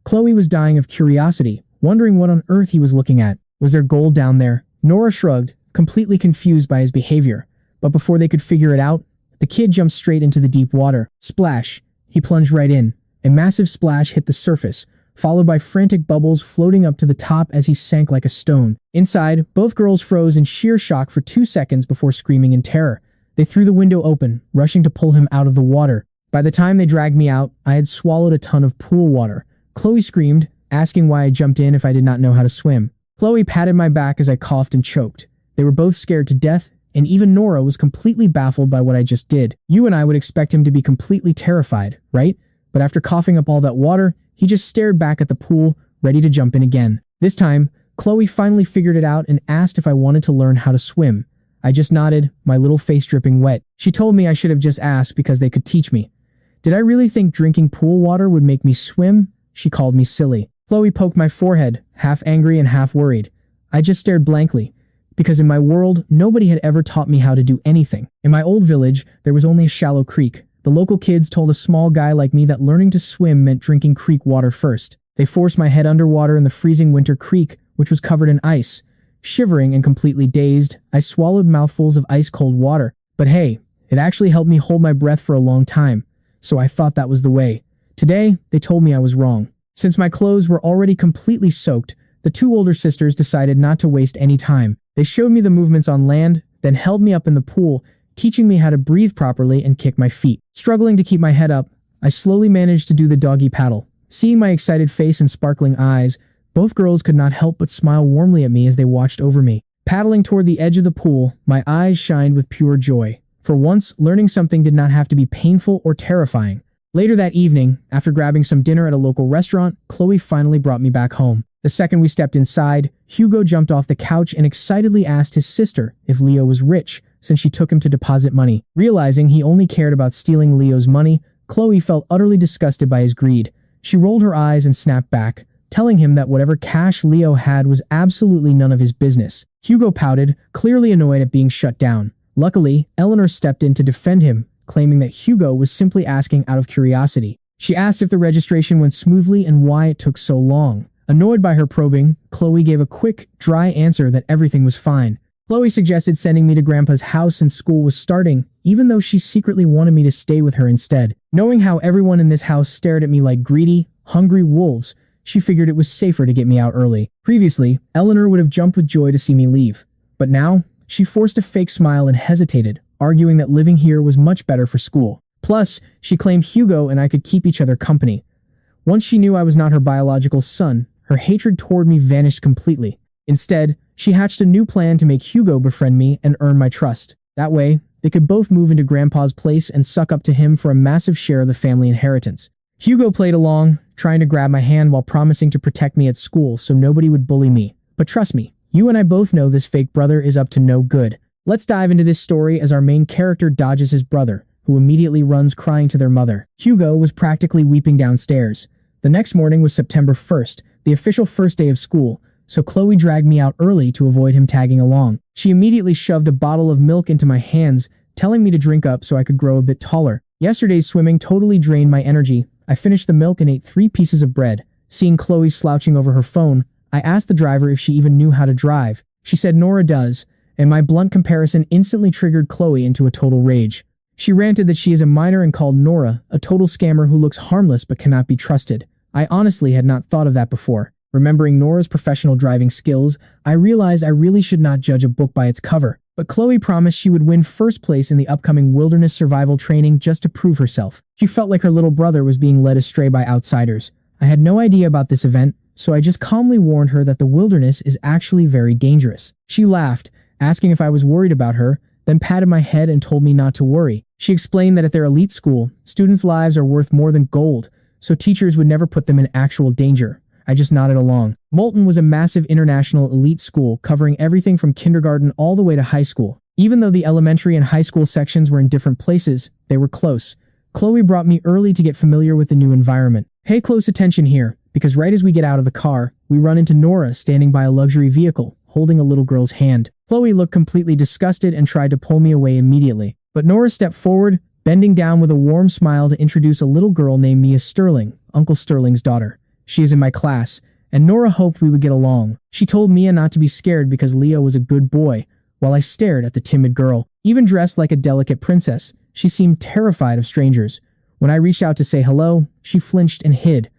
Chloe was dying of curiosity, wondering what on earth he was looking at. Was there gold down there? Nora shrugged, completely confused by his behavior. But before they could figure it out, the kid jumped straight into the deep water. Splash! He plunged right in. A massive splash hit the surface, followed by frantic bubbles floating up to the top as he sank like a stone. Inside, both girls froze in sheer shock for 2 seconds before screaming in terror. They threw the window open, rushing to pull him out of the water. By the time they dragged me out, I had swallowed a ton of pool water. Chloe screamed, asking why I jumped in if I did not know how to swim. Chloe patted my back as I coughed and choked. They were both scared to death, and even Nora was completely baffled by what I just did. You and I would expect him to be completely terrified, right? But after coughing up all that water, he just stared back at the pool, ready to jump in again. This time, Chloe finally figured it out and asked if I wanted to learn how to swim. I just nodded, my little face dripping wet. She told me I should have just asked because they could teach me. Did I really think drinking pool water would make me swim? She called me silly. Chloe poked my forehead, half angry and half worried. I just stared blankly, because in my world, nobody had ever taught me how to do anything. In my old village, there was only a shallow creek. The local kids told a small guy like me that learning to swim meant drinking creek water first. They forced my head underwater in the freezing winter creek, which was covered in ice. Shivering and completely dazed, I swallowed mouthfuls of ice-cold water. But hey, it actually helped me hold my breath for a long time, so I thought that was the way. Today, they told me I was wrong. Since my clothes were already completely soaked, the two older sisters decided not to waste any time. They showed me the movements on land, then held me up in the pool, teaching me how to breathe properly and kick my feet. Struggling to keep my head up, I slowly managed to do the doggy paddle. Seeing my excited face and sparkling eyes, both girls could not help but smile warmly at me as they watched over me. Paddling toward the edge of the pool, my eyes shined with pure joy. For once, learning something did not have to be painful or terrifying. Later that evening, after grabbing some dinner at a local restaurant, Chloe finally brought me back home. The second we stepped inside, Hugo jumped off the couch and excitedly asked his sister if Leo was rich, since she took him to deposit money. Realizing he only cared about stealing Leo's money, Chloe felt utterly disgusted by his greed. She rolled her eyes and snapped back, telling him that whatever cash Leo had was absolutely none of his business. Hugo pouted, clearly annoyed at being shut down. Luckily, Eleanor stepped in to defend him, claiming that Hugo was simply asking out of curiosity. She asked if the registration went smoothly and why it took so long. Annoyed by her probing, Chloe gave a quick, dry answer that everything was fine. Chloe suggested sending me to Grandpa's house since school was starting, even though she secretly wanted me to stay with her instead. Knowing how everyone in this house stared at me like greedy, hungry wolves, she figured it was safer to get me out early. Previously, Eleanor would have jumped with joy to see me leave. But now, she forced a fake smile and hesitated, arguing that living here was much better for school. Plus, she claimed Hugo and I could keep each other company. Once she knew I was not her biological son, her hatred toward me vanished completely. Instead, she hatched a new plan to make Hugo befriend me and earn my trust. That way, they could both move into Grandpa's place and suck up to him for a massive share of the family inheritance. Hugo played along, trying to grab my hand while promising to protect me at school so nobody would bully me. But trust me, you and I both know this fake brother is up to no good. Let's dive into this story as our main character dodges his brother, who immediately runs crying to their mother. Hugo was practically weeping downstairs. The next morning was September 1st, the official first day of school, so Chloe dragged me out early to avoid him tagging along. She immediately shoved a bottle of milk into my hands, telling me to drink up so I could grow a bit taller. Yesterday's swimming totally drained my energy. I finished the milk and ate 3 pieces of bread. Seeing Chloe slouching over her phone, I asked the driver if she even knew how to drive. She said Nora does, and my blunt comparison instantly triggered Chloe into a total rage. She ranted that she is a minor and called Nora a total scammer who looks harmless but cannot be trusted. I honestly had not thought of that before. Remembering Nora's professional driving skills, I realized I really should not judge a book by its cover. But Chloe promised she would win first place in the upcoming wilderness survival training just to prove herself. She felt like her little brother was being led astray by outsiders. I had no idea about this event, so I just calmly warned her that the wilderness is actually very dangerous. She laughed, asking if I was worried about her, then patted my head and told me not to worry. She explained that at their elite school, students' lives are worth more than gold, so teachers would never put them in actual danger. I just nodded along. Moulton was a massive international elite school covering everything from kindergarten all the way to high school. Even though the elementary and high school sections were in different places, they were close. Chloe brought me early to get familiar with the new environment. Pay close attention here, because right as we get out of the car, we run into Nora standing by a luxury vehicle, holding a little girl's hand. Chloe looked completely disgusted and tried to pull me away immediately. But Nora stepped forward, bending down with a warm smile to introduce a little girl named Mia Sterling, Uncle Sterling's daughter. She is in my class, and Nora hoped we would get along. She told Mia not to be scared because Leo was a good boy, while I stared at the timid girl. Even dressed like a delicate princess, she seemed terrified of strangers. When I reached out to say hello, she flinched and hid.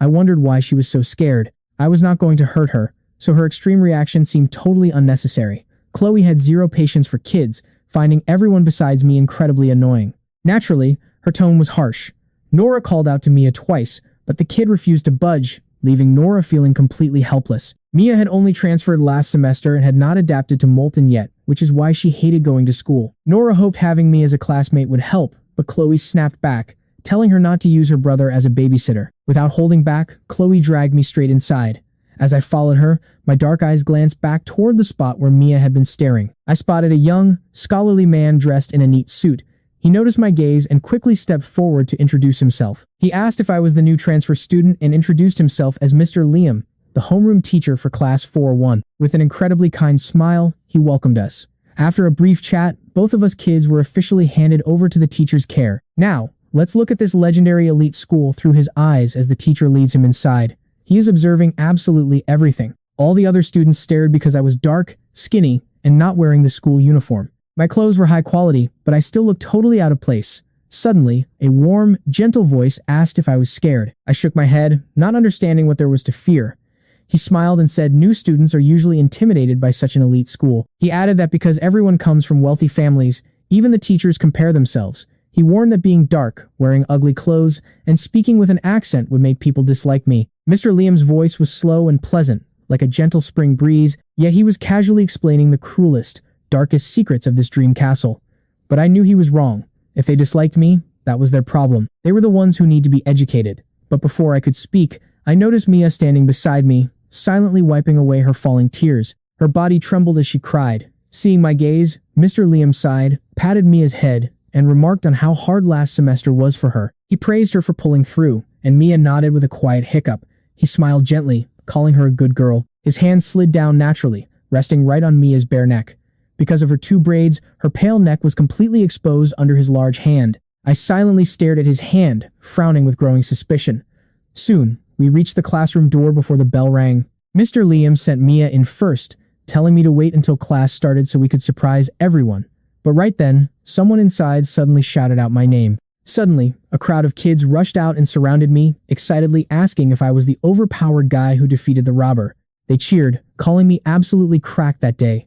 I wondered why she was so scared. I was not going to hurt her, so her extreme reaction seemed totally unnecessary. Chloe had zero patience for kids, finding everyone besides me incredibly annoying. Naturally, her tone was harsh. Nora called out to Mia twice, but the kid refused to budge, leaving Nora feeling completely helpless. Mia had only transferred last semester and had not adapted to Moulton yet, which is why she hated going to school. Nora hoped having me as a classmate would help, but Chloe snapped back, telling her not to use her brother as a babysitter. Without holding back, Chloe dragged me straight inside. As I followed her, my dark eyes glanced back toward the spot where Mia had been staring. I spotted a young, scholarly man dressed in a neat suit. He noticed my gaze and quickly stepped forward to introduce himself. He asked if I was the new transfer student and introduced himself as Mr. Liam, the homeroom teacher for Class 4-1. With an incredibly kind smile, he welcomed us. After a brief chat, both of us kids were officially handed over to the teacher's care. Now, let's look at this legendary elite school through his eyes as the teacher leads him inside. He is observing absolutely everything. All the other students stared because I was dark, skinny, and not wearing the school uniform. My clothes were high quality, but I still looked totally out of place. Suddenly, a warm, gentle voice asked if I was scared. I shook my head, not understanding what there was to fear. He smiled and said new students are usually intimidated by such an elite school. He added that because everyone comes from wealthy families, even the teachers compare themselves. He warned that being dark, wearing ugly clothes, and speaking with an accent would make people dislike me. Mr. Liam's voice was slow and pleasant, like a gentle spring breeze, yet he was casually explaining the cruelest, darkest secrets of this dream castle. But I knew he was wrong. If they disliked me, that was their problem. They were the ones who need to be educated. But before I could speak, I noticed Mia standing beside me, silently wiping away her falling tears. Her body trembled as she cried. Seeing my gaze, Mr. Liam sighed, patted Mia's head, and remarked on how hard last semester was for her. He praised her for pulling through, and Mia nodded with a quiet hiccup. He smiled gently, calling her a good girl. His hand slid down naturally, resting right on Mia's bare neck. Because of her 2 braids, her pale neck was completely exposed under his large hand. I silently stared at his hand, frowning with growing suspicion. Soon, we reached the classroom door before the bell rang. Mr. Liam sent Mia in first, telling me to wait until class started so we could surprise everyone. But right then, someone inside suddenly shouted out my name. Suddenly, a crowd of kids rushed out and surrounded me, excitedly asking if I was the overpowered guy who defeated the robber. They cheered, calling me absolutely cracked that day.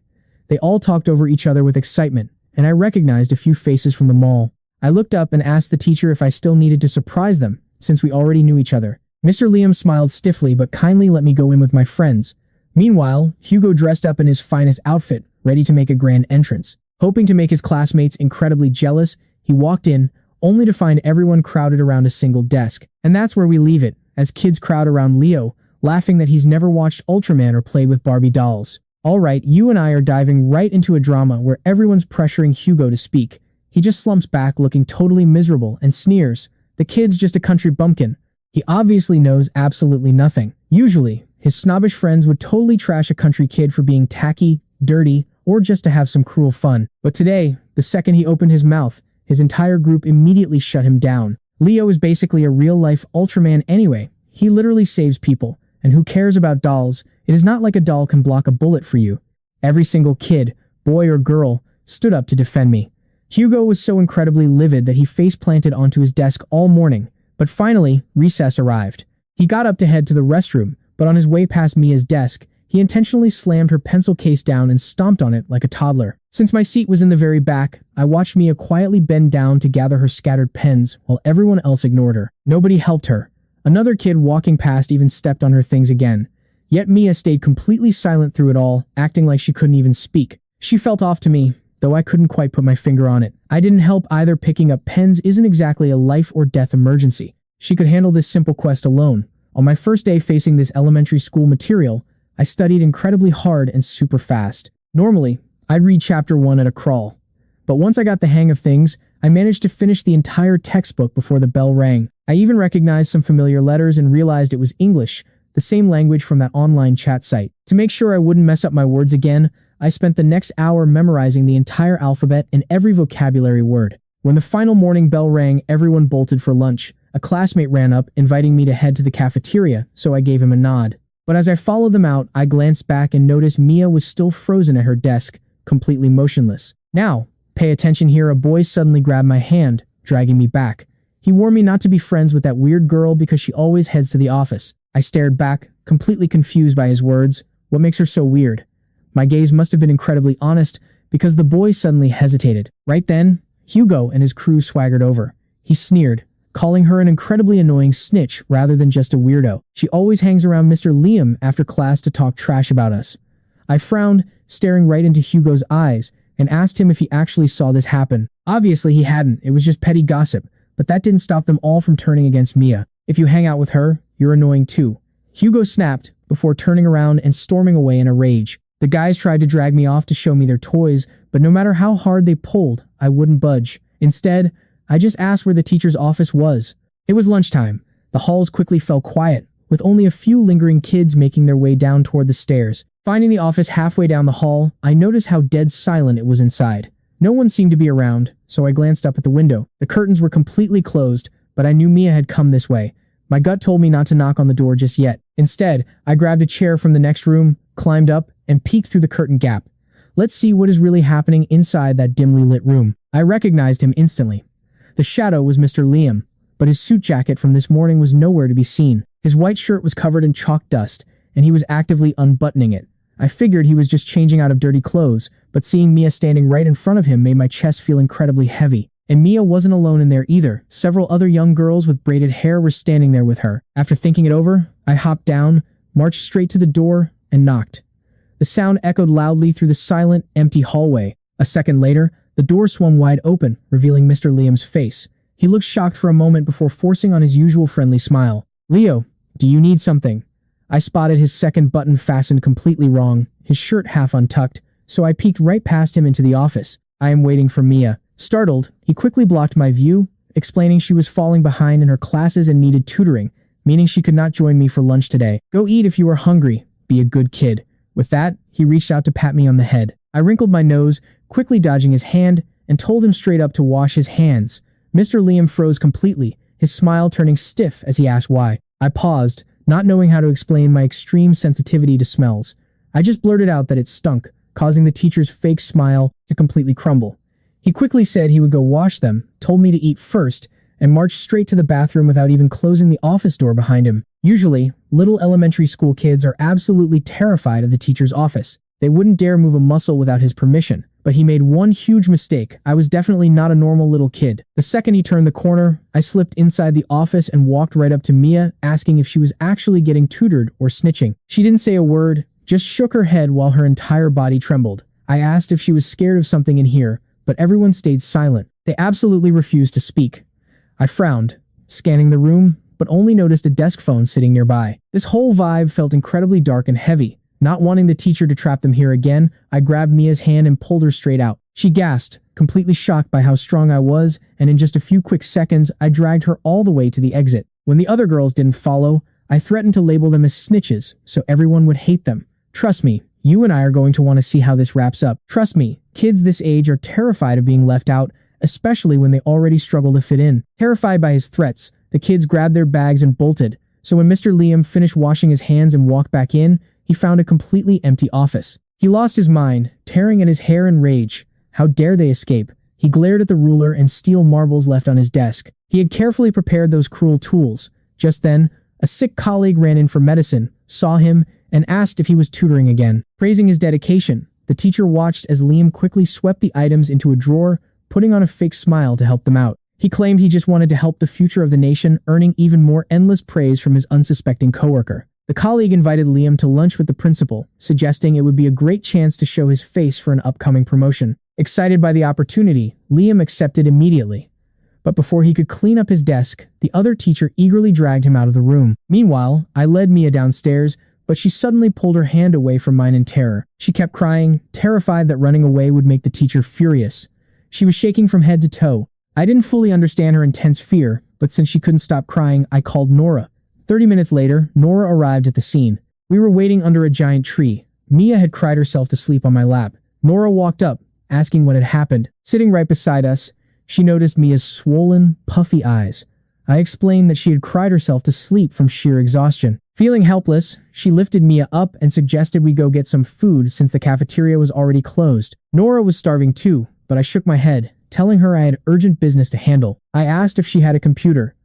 They all talked over each other with excitement, and I recognized a few faces from the mall. I looked up and asked the teacher if I still needed to surprise them, since we already knew each other. Mr. Liam smiled stiffly but kindly let me go in with my friends. Meanwhile, Hugo dressed up in his finest outfit, ready to make a grand entrance. Hoping to make his classmates incredibly jealous, he walked in, only to find everyone crowded around a single desk. And that's where we leave it, as kids crowd around Leo, laughing that he's never watched Ultraman or played with Barbie dolls. Alright, you and I are diving right into a drama where everyone's pressuring Hugo to speak. He just slumps back looking totally miserable and sneers, "The kid's just a country bumpkin." He obviously knows absolutely nothing. Usually, his snobbish friends would totally trash a country kid for being tacky, dirty, or just to have some cruel fun. But today, the second he opened his mouth, his entire group immediately shut him down. Leo is basically a real-life Ultraman anyway. He literally saves people. And who cares about dolls? It is not like a doll can block a bullet for you. Every single kid, boy or girl, stood up to defend me. Hugo was so incredibly livid that he face-planted onto his desk all morning. But finally, recess arrived. He got up to head to the restroom, but on his way past Mia's desk, he intentionally slammed her pencil case down and stomped on it like a toddler. Since my seat was in the very back, I watched Mia quietly bend down to gather her scattered pens while everyone else ignored her. Nobody helped her. Another kid walking past even stepped on her things again. Yet Mia stayed completely silent through it all, acting like she couldn't even speak. She felt off to me, though I couldn't quite put my finger on it. I didn't help either. Picking up pens isn't exactly a life or death emergency. She could handle this simple quest alone. On my first day facing this elementary school material, I studied incredibly hard and super fast. Normally, I'd read chapter 1 at a crawl. But once I got the hang of things, I managed to finish the entire textbook before the bell rang. I even recognized some familiar letters and realized it was English, the same language from that online chat site. To make sure I wouldn't mess up my words again, I spent the next hour memorizing the entire alphabet and every vocabulary word. When the final morning bell rang, everyone bolted for lunch. A classmate ran up, inviting me to head to the cafeteria, so I gave him a nod. But as I followed them out, I glanced back and noticed Mia was still frozen at her desk, completely motionless. "Now, pay attention here." A boy suddenly grabbed my hand, dragging me back. He warned me not to be friends with that weird girl because she always heads to the office. I stared back, completely confused by his words. What makes her so weird? My gaze must have been incredibly honest, because the boy suddenly hesitated. Right then, Hugo and his crew swaggered over. He sneered, calling her an incredibly annoying snitch rather than just a weirdo. She always hangs around Mr. Liam after class to talk trash about us. I frowned, staring right into Hugo's eyes, and asked him if he actually saw this happen. Obviously he hadn't, it was just petty gossip, but that didn't stop them all from turning against Mia. "If you hang out with her, you're annoying too," Hugo snapped, before turning around and storming away in a rage. The guys tried to drag me off to show me their toys, but no matter how hard they pulled, I wouldn't budge. Instead, I just asked where the teacher's office was. It was lunchtime. The halls quickly fell quiet, with only a few lingering kids making their way down toward the stairs. Finding the office halfway down the hall, I noticed how dead silent it was inside. No one seemed to be around, so I glanced up at the window. The curtains were completely closed, but I knew Mia had come this way. My gut told me not to knock on the door just yet. Instead, I grabbed a chair from the next room, climbed up, and peeked through the curtain gap. Let's see what is really happening inside that dimly lit room. I recognized him instantly. The shadow was Mr. Liam, but his suit jacket from this morning was nowhere to be seen. His white shirt was covered in chalk dust, and he was actively unbuttoning it. I figured he was just changing out of dirty clothes, but seeing Mia standing right in front of him made my chest feel incredibly heavy. And Mia wasn't alone in there either. Several other young girls with braided hair were standing there with her. After thinking it over, I hopped down, marched straight to the door, and knocked. The sound echoed loudly through the silent, empty hallway. A second later, the door swung wide open, revealing Mr. Liam's face. He looked shocked for a moment before forcing on his usual friendly smile. "Leo, do you need something?" I spotted his second button fastened completely wrong, his shirt half untucked, so I peeked right past him into the office. "I am waiting for Mia." Startled, he quickly blocked my view, explaining she was falling behind in her classes and needed tutoring, meaning she could not join me for lunch today. "Go eat if you are hungry. Be a good kid." With that, he reached out to pat me on the head. I wrinkled my nose, quickly dodging his hand, and told him straight up to wash his hands. Mr. Liam froze completely, his smile turning stiff as he asked why. I paused, not knowing how to explain my extreme sensitivity to smells. I just blurted out that it stunk, causing the teacher's fake smile to completely crumble. He quickly said he would go wash them, told me to eat first, and marched straight to the bathroom without even closing the office door behind him. Usually, little elementary school kids are absolutely terrified of the teacher's office. They wouldn't dare move a muscle without his permission. But he made one huge mistake. I was definitely not a normal little kid. The second he turned the corner, I slipped inside the office and walked right up to Mia, asking if she was actually getting tutored or snitching. She didn't say a word, just shook her head while her entire body trembled. I asked if she was scared of something in here, but everyone stayed silent. They absolutely refused to speak. I frowned, scanning the room, but only noticed a desk phone sitting nearby. This whole vibe felt incredibly dark and heavy. Not wanting the teacher to trap them here again, I grabbed Mia's hand and pulled her straight out. She gasped, completely shocked by how strong I was, and in just a few quick seconds, I dragged her all the way to the exit. When the other girls didn't follow, I threatened to label them as snitches, so everyone would hate them. Trust me, you and I are going to want to see how this wraps up. Trust me, kids this age are terrified of being left out, especially when they already struggle to fit in. Terrified by his threats, the kids grabbed their bags and bolted. So when Mr. Liam finished washing his hands and walked back in, he found a completely empty office. He lost his mind, tearing at his hair in rage. How dare they escape? He glared at the ruler and steel marbles left on his desk. He had carefully prepared those cruel tools. Just then, a sick colleague ran in for medicine, saw him, and asked if he was tutoring again. Praising his dedication, the teacher watched as Liam quickly swept the items into a drawer, putting on a fake smile to help them out. He claimed he just wanted to help the future of the nation, earning even more endless praise from his unsuspecting coworker. The colleague invited Liam to lunch with the principal, suggesting it would be a great chance to show his face for an upcoming promotion. Excited by the opportunity, Liam accepted immediately. But before he could clean up his desk, the other teacher eagerly dragged him out of the room. Meanwhile, I led Mia downstairs, but she suddenly pulled her hand away from mine in terror. She kept crying, terrified that running away would make the teacher furious. She was shaking from head to toe. I didn't fully understand her intense fear, but since she couldn't stop crying, I called Nora. 30 minutes later, Nora arrived at the scene. We were waiting under a giant tree. Mia had cried herself to sleep on my lap. Nora walked up, asking what had happened. Sitting right beside us, she noticed Mia's swollen, puffy eyes. I explained that she had cried herself to sleep from sheer exhaustion. Feeling helpless, she lifted Mia up and suggested we go get some food since the cafeteria was already closed. Nora was starving too, but I shook my head, telling her I had urgent business to handle. I asked if she had a computer.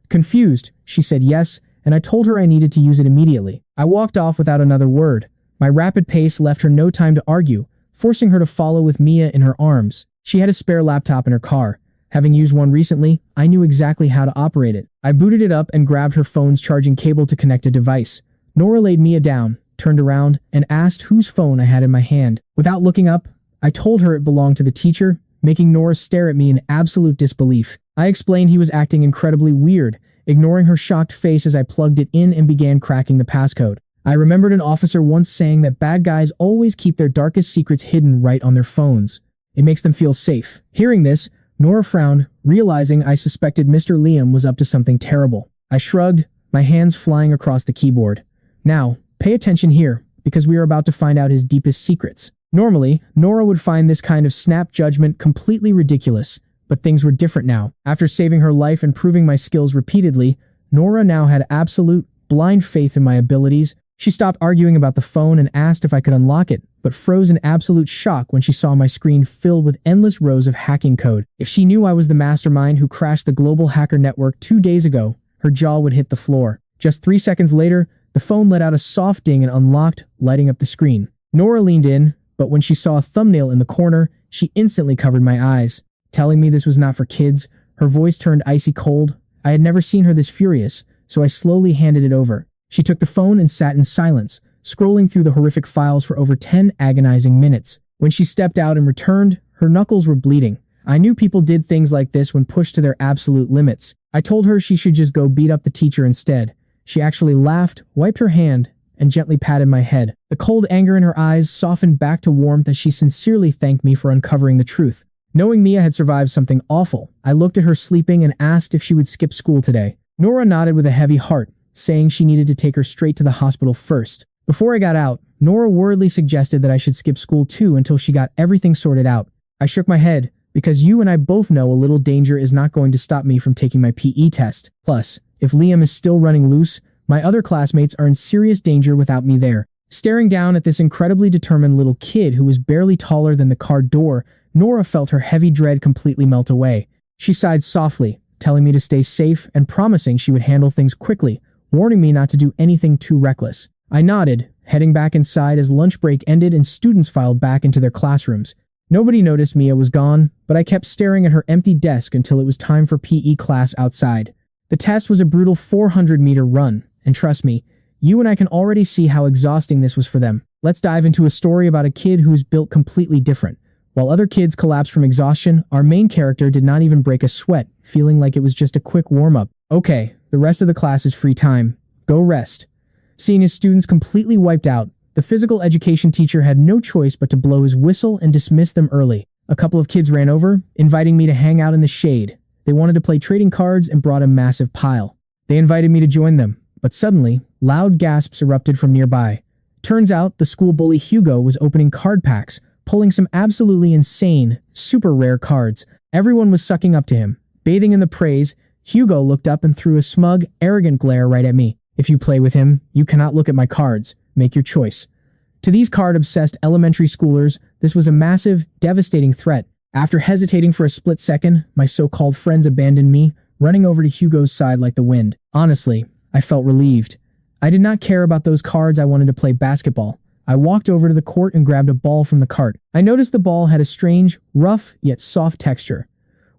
Confused, she said yes, and I told her I needed to use it immediately. I walked off without another word. My rapid pace left her no time to argue, forcing her to follow with Mia in her arms. She had a spare laptop in her car. Having used one recently, I knew exactly how to operate it. I booted it up and grabbed her phone's charging cable to connect a device. Nora laid Mia down, turned around, and asked whose phone I had in my hand. Without looking up, I told her it belonged to the teacher, making Nora stare at me in absolute disbelief. I explained he was acting incredibly weird, ignoring her shocked face as I plugged it in and began cracking the passcode. I remembered an officer once saying that bad guys always keep their darkest secrets hidden right on their phones. It makes them feel safe. Hearing this, Nora frowned, realizing I suspected Mr. Liam was up to something terrible. I shrugged, my hands flying across the keyboard. Now, pay attention here, because we are about to find out his deepest secrets. Normally, Nora would find this kind of snap judgment completely ridiculous, but things were different now. After saving her life and proving my skills repeatedly, Nora now had absolute, blind faith in my abilities. She stopped arguing about the phone and asked if I could unlock it, but froze in absolute shock when she saw my screen filled with endless rows of hacking code. If she knew I was the mastermind who crashed the global hacker network 2 days ago, her jaw would hit the floor. Just 3 seconds later, the phone let out a soft ding and unlocked, lighting up the screen. Nora leaned in, but when she saw a thumbnail in the corner, she instantly covered my eyes. Telling me this was not for kids, her voice turned icy cold. I had never seen her this furious, so I slowly handed it over. She took the phone and sat in silence, scrolling through the horrific files for over 10 agonizing minutes. When she stepped out and returned, her knuckles were bleeding. I knew people did things like this when pushed to their absolute limits. I told her she should just go beat up the teacher instead. She actually laughed, wiped her hand, and gently patted my head. The cold anger in her eyes softened back to warmth as she sincerely thanked me for uncovering the truth. Knowing Mia had survived something awful, I looked at her sleeping and asked if she would skip school today. Nora nodded with a heavy heart, saying she needed to take her straight to the hospital first. Before I got out, Nora worriedly suggested that I should skip school too until she got everything sorted out. I shook my head, because you and I both know a little danger is not going to stop me from taking my PE test. Plus, if Liam is still running loose, my other classmates are in serious danger without me there. Staring down at this incredibly determined little kid who was barely taller than the car door, Nora felt her heavy dread completely melt away. She sighed softly, telling me to stay safe and promising she would handle things quickly, warning me not to do anything too reckless. I nodded, heading back inside as lunch break ended and students filed back into their classrooms. Nobody noticed Mia was gone, but I kept staring at her empty desk until it was time for PE class outside. The test was a brutal 400-meter run, and trust me, you and I can already see how exhausting this was for them. Let's dive into a story about a kid who's built completely different. While other kids collapsed from exhaustion, our main character did not even break a sweat, feeling like it was just a quick warm-up. Okay, the rest of the class is free time. Go rest. Seeing his students completely wiped out, the physical education teacher had no choice but to blow his whistle and dismiss them early. A couple of kids ran over, inviting me to hang out in the shade. They wanted to play trading cards and brought a massive pile. They invited me to join them, but suddenly, loud gasps erupted from nearby. Turns out, the school bully Hugo was opening card packs, pulling some absolutely insane, super rare cards. Everyone was sucking up to him. Bathing in the praise, Hugo looked up and threw a smug, arrogant glare right at me. If you play with him, you cannot look at my cards. Make your choice. To these card-obsessed elementary schoolers, this was a massive, devastating threat. After hesitating for a split second, my so-called friends abandoned me, running over to Hugo's side like the wind. Honestly, I felt relieved. I did not care about those cards. I wanted to play basketball. I walked over to the court and grabbed a ball from the cart. I noticed the ball had a strange, rough, yet soft texture.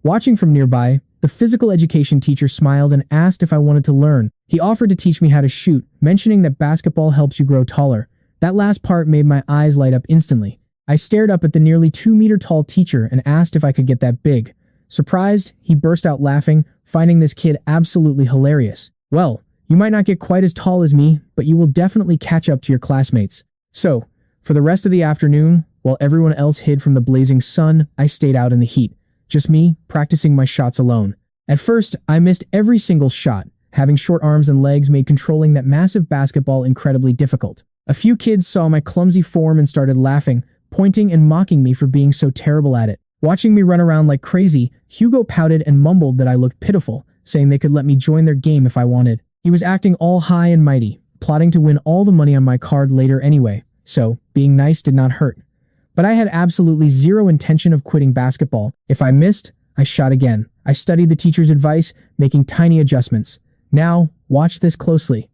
Watching from nearby, the physical education teacher smiled and asked if I wanted to learn. He offered to teach me how to shoot, mentioning that basketball helps you grow taller. That last part made my eyes light up instantly. I stared up at the nearly 2-meter-tall teacher and asked if I could get that big. Surprised, he burst out laughing, finding this kid absolutely hilarious. Well, you might not get quite as tall as me, but you will definitely catch up to your classmates. So, for the rest of the afternoon, while everyone else hid from the blazing sun, I stayed out in the heat. Just me, practicing my shots alone. At first, I missed every single shot. Having short arms and legs made controlling that massive basketball incredibly difficult. A few kids saw my clumsy form and started laughing, pointing and mocking me for being so terrible at it. Watching me run around like crazy, Hugo pouted and mumbled that I looked pitiful, saying they could let me join their game if I wanted. He was acting all high and mighty, plotting to win all the money on my card later anyway, so being nice did not hurt. But I had absolutely zero intention of quitting basketball. If I missed, I shot again. I studied the teacher's advice, making tiny adjustments. Now, watch this closely.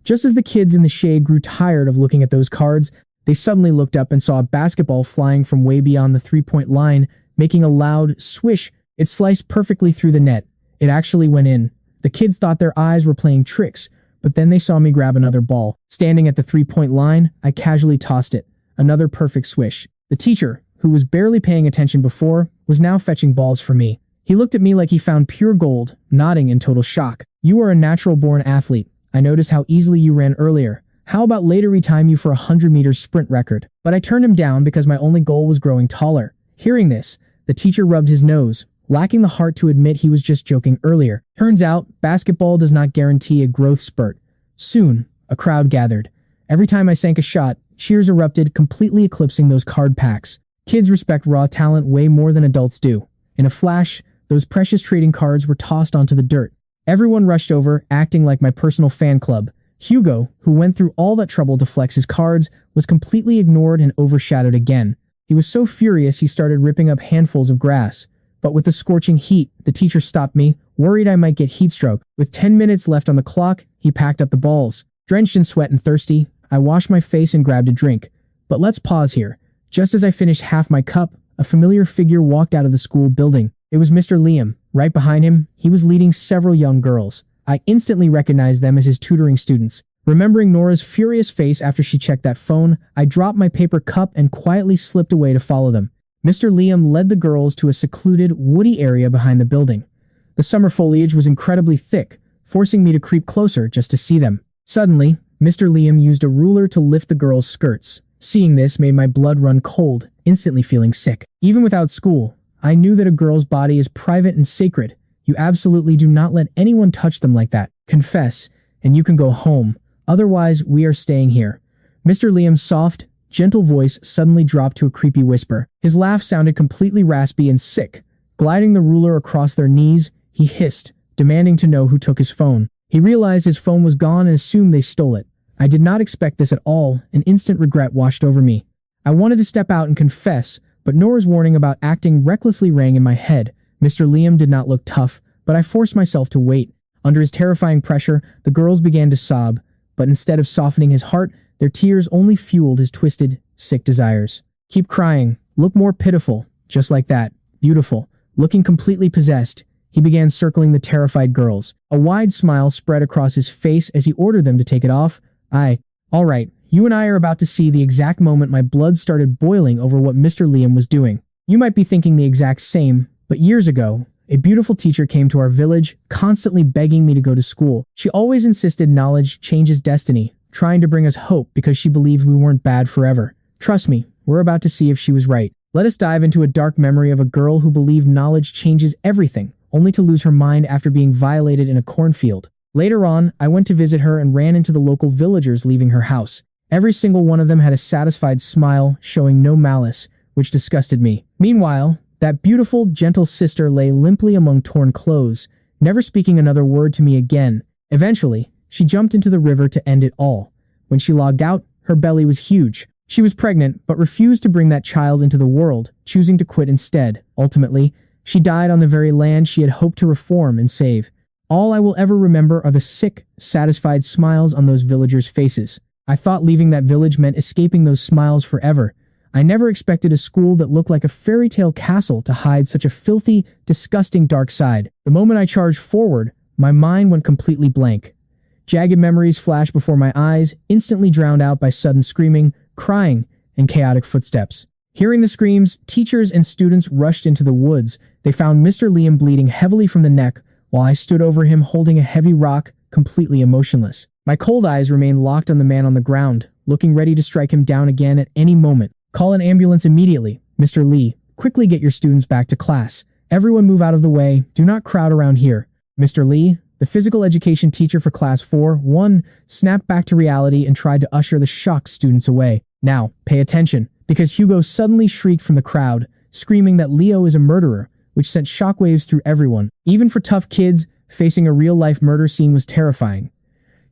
Just as the kids in the shade grew tired of looking at those cards, they suddenly looked up and saw a basketball flying from way beyond the three-point line, making a loud swish. It sliced perfectly through the net. It actually went in. The kids thought their eyes were playing tricks, but then they saw me grab another ball. Standing at the three-point line, I casually tossed it. Another perfect swish. The teacher, who was barely paying attention before, was now fetching balls for me. He looked at me like he found pure gold, nodding in total shock. You are a natural-born athlete. I noticed how easily you ran earlier. How about later we time you for a 100-meter sprint record? But I turned him down because my only goal was growing taller. Hearing this, the teacher rubbed his nose, lacking the heart to admit he was just joking earlier. Turns out, basketball does not guarantee a growth spurt. Soon, a crowd gathered. Every time I sank a shot, cheers erupted, completely eclipsing those card packs. Kids respect raw talent way more than adults do. In a flash, those precious trading cards were tossed onto the dirt. Everyone rushed over, acting like my personal fan club. Hugo, who went through all that trouble to flex his cards, was completely ignored and overshadowed again. He was so furious he started ripping up handfuls of grass. But with the scorching heat, the teacher stopped me, worried I might get heat stroke. With 10 minutes left on the clock, he packed up the balls. Drenched in sweat and thirsty, I washed my face and grabbed a drink. But let's pause here. Just as I finished half my cup, a familiar figure walked out of the school building. It was Mr. Liam. Right behind him, he was leading several young girls. I instantly recognized them as his tutoring students. Remembering Nora's furious face after she checked that phone, I dropped my paper cup and quietly slipped away to follow them. Mr. Liam led the girls to a secluded, woody area behind the building. The summer foliage was incredibly thick, forcing me to creep closer just to see them. Suddenly, Mr. Liam used a ruler to lift the girls' skirts. Seeing this made my blood run cold, instantly feeling sick. Even without school, I knew that a girl's body is private and sacred. You absolutely do not let anyone touch them like that. Confess, and you can go home. Otherwise, we are staying here. Mr. Liam's soft, gentle voice suddenly dropped to a creepy whisper. His laugh sounded completely raspy and sick. Gliding the ruler across their knees, he hissed, demanding to know who took his phone. He realized his phone was gone and assumed they stole it. I did not expect this at all, and instant regret washed over me. I wanted to step out and confess, but Nora's warning about acting recklessly rang in my head. Mr. Liam did not look tough, but I forced myself to wait. Under his terrifying pressure, the girls began to sob, but instead of softening his heart, Their tears only fueled his twisted, sick desires. Keep crying. Look more pitiful. Just like that. Beautiful. Looking completely possessed, he began circling the terrified girls. A wide smile spread across his face as he ordered them to take it off. All right, you and I are about to see the exact moment my blood started boiling over what Mr. Liam was doing. You might be thinking the exact same, but years ago, a beautiful teacher came to our village, constantly begging me to go to school. She always insisted knowledge changes destiny, trying to bring us hope because she believed we weren't bad forever. Trust me, we're about to see if she was right. Let us dive into a dark memory of a girl who believed knowledge changes everything, only to lose her mind after being violated in a cornfield. Later on, I went to visit her and ran into the local villagers leaving her house. Every single one of them had a satisfied smile, showing no malice, which disgusted me. Meanwhile, that beautiful, gentle sister lay limply among torn clothes, never speaking another word to me again. Eventually, she jumped into the river to end it all. When she logged out, her belly was huge. She was pregnant, but refused to bring that child into the world, choosing to quit instead. Ultimately, she died on the very land she had hoped to reform and save. All I will ever remember are the sick, satisfied smiles on those villagers' faces. I thought leaving that village meant escaping those smiles forever. I never expected a school that looked like a fairy tale castle to hide such a filthy, disgusting dark side. The moment I charged forward, my mind went completely blank. Jagged memories flashed before my eyes, instantly drowned out by sudden screaming, crying, and chaotic footsteps. Hearing the screams, teachers and students rushed into the woods. They found Mr. Liam bleeding heavily from the neck, while I stood over him holding a heavy rock, completely emotionless. My cold eyes remained locked on the man on the ground, looking ready to strike him down again at any moment. Call an ambulance immediately. Mr. Lee, quickly get your students back to class. Everyone move out of the way. Do not crowd around here. Mr. Lee, the physical education teacher for class 4-1, snapped back to reality and tried to usher the shocked students away. Now, pay attention, because Hugo suddenly shrieked from the crowd, screaming that Leo is a murderer, which sent shockwaves through everyone. Even for tough kids, facing a real-life murder scene was terrifying.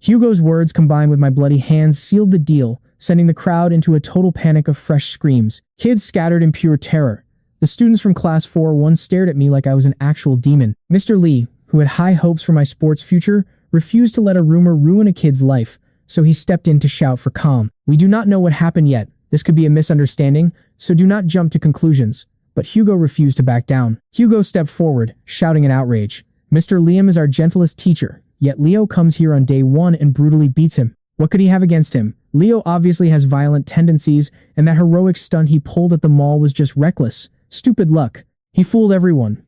Hugo's words combined with my bloody hands sealed the deal, sending the crowd into a total panic of fresh screams. Kids scattered in pure terror. The students from class 4-1 stared at me like I was an actual demon. Mr. Lee, who had high hopes for my sports future, refused to let a rumor ruin a kid's life, so he stepped in to shout for calm. We do not know what happened yet. This could be a misunderstanding, so do not jump to conclusions. But Hugo refused to back down. Hugo stepped forward, shouting in outrage. Mr. Liam is our gentlest teacher, yet Leo comes here on day 1 and brutally beats him. What could he have against him? Leo obviously has violent tendencies, and that heroic stunt he pulled at the mall was just reckless. Stupid luck. He fooled everyone.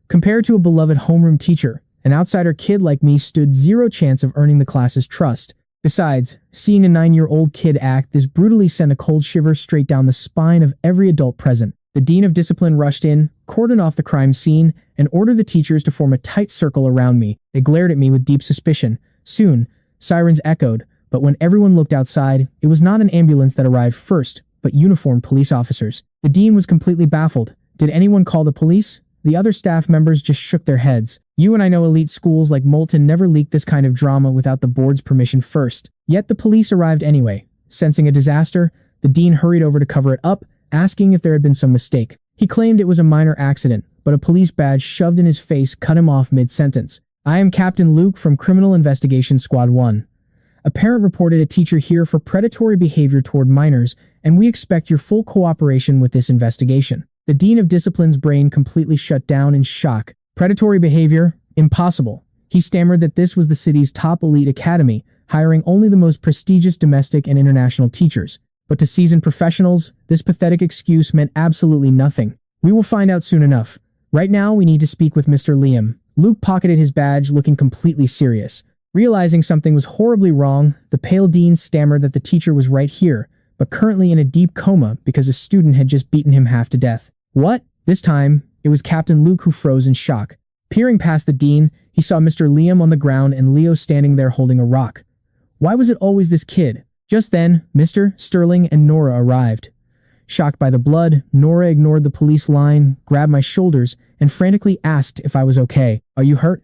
Compared to a beloved homeroom teacher, an outsider kid like me stood zero chance of earning the class's trust. Besides, seeing a 9-year-old kid act this brutally sent a cold shiver straight down the spine of every adult present. The dean of discipline rushed in, cordoned off the crime scene, and ordered the teachers to form a tight circle around me. They glared at me with deep suspicion. Soon, sirens echoed, but when everyone looked outside, it was not an ambulance that arrived first, but uniformed police officers. The dean was completely baffled. Did anyone call the police? The other staff members just shook their heads. You and I know elite schools like Moulton never leak this kind of drama without the board's permission first. Yet the police arrived anyway. Sensing a disaster, the dean hurried over to cover it up, asking if there had been some mistake. He claimed it was a minor accident, but a police badge shoved in his face cut him off mid-sentence. I am Captain Luke from Criminal Investigation Squad 1. A parent reported a teacher here for predatory behavior toward minors, and we expect your full cooperation with this investigation. The Dean of Discipline's brain completely shut down in shock. Predatory behavior? Impossible. He stammered that this was the city's top elite academy, hiring only the most prestigious domestic and international teachers. But to seasoned professionals, this pathetic excuse meant absolutely nothing. We will find out soon enough. Right now, we need to speak with Mr. Liam. Luke pocketed his badge, looking completely serious. Realizing something was horribly wrong, the pale dean stammered that the teacher was right here, but currently in a deep coma because a student had just beaten him half to death. What? This time, it was Captain Luke who froze in shock. Peering past the dean, he saw Mr. Liam on the ground and Leo standing there holding a rock. Why was it always this kid? Just then, Mr. Sterling and Nora arrived. Shocked by the blood, Nora ignored the police line, grabbed my shoulders, and frantically asked if I was okay. Are you hurt?